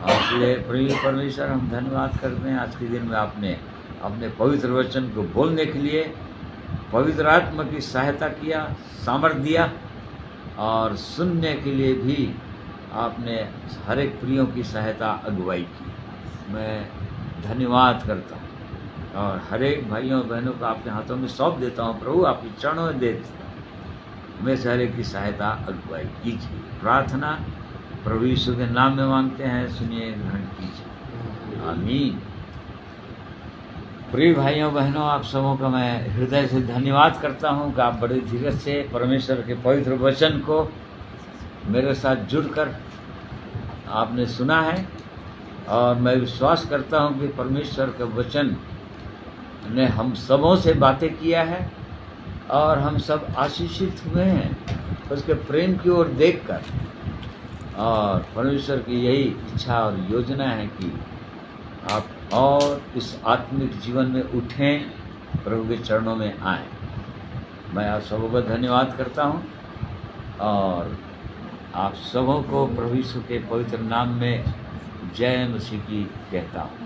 और इसलिए प्रभु परमेश्वर हम धन्यवाद करते हैं आज के दिन में आपने अपने पवित्र वचन को बोलने के लिए पवित्र आत्मा की सहायता किया, सामर्थ्य दिया, और सुनने के लिए भी आपने हर एक प्रियों की सहायता, अगुवाई की। मैं धन्यवाद करता हूँ और हर एक भाइयों बहनों को आपके हाथों में सौंप देता हूँ प्रभु, आपके चरणों में देता हूँ। हमें से हर एक की सहायता, अगुवाई कीजिए। प्रार्थना प्रभु यीशु के नाम में मांगते हैं, सुनिए, ग्रहण कीजिए, आमीन। प्रिय भाइयों बहनों, आप सबों का मैं हृदय से धन्यवाद करता हूं कि आप बड़े धीरज से परमेश्वर के पवित्र वचन को मेरे साथ जुड़कर आपने सुना है, और मैं विश्वास करता हूं कि परमेश्वर के वचन ने हम सबों से बातें किया है और हम सब आशीषित हुए हैं उसके प्रेम की ओर देखकर। और परमेश्वर की यही इच्छा और योजना है कि आप और इस आत्मिक जीवन में उठें, प्रभु के चरणों में आएं। मैं आप सबों का धन्यवाद करता हूं और आप सबों को प्रभु यीशु के पवित्र नाम में जय मसीह की कहता हूं।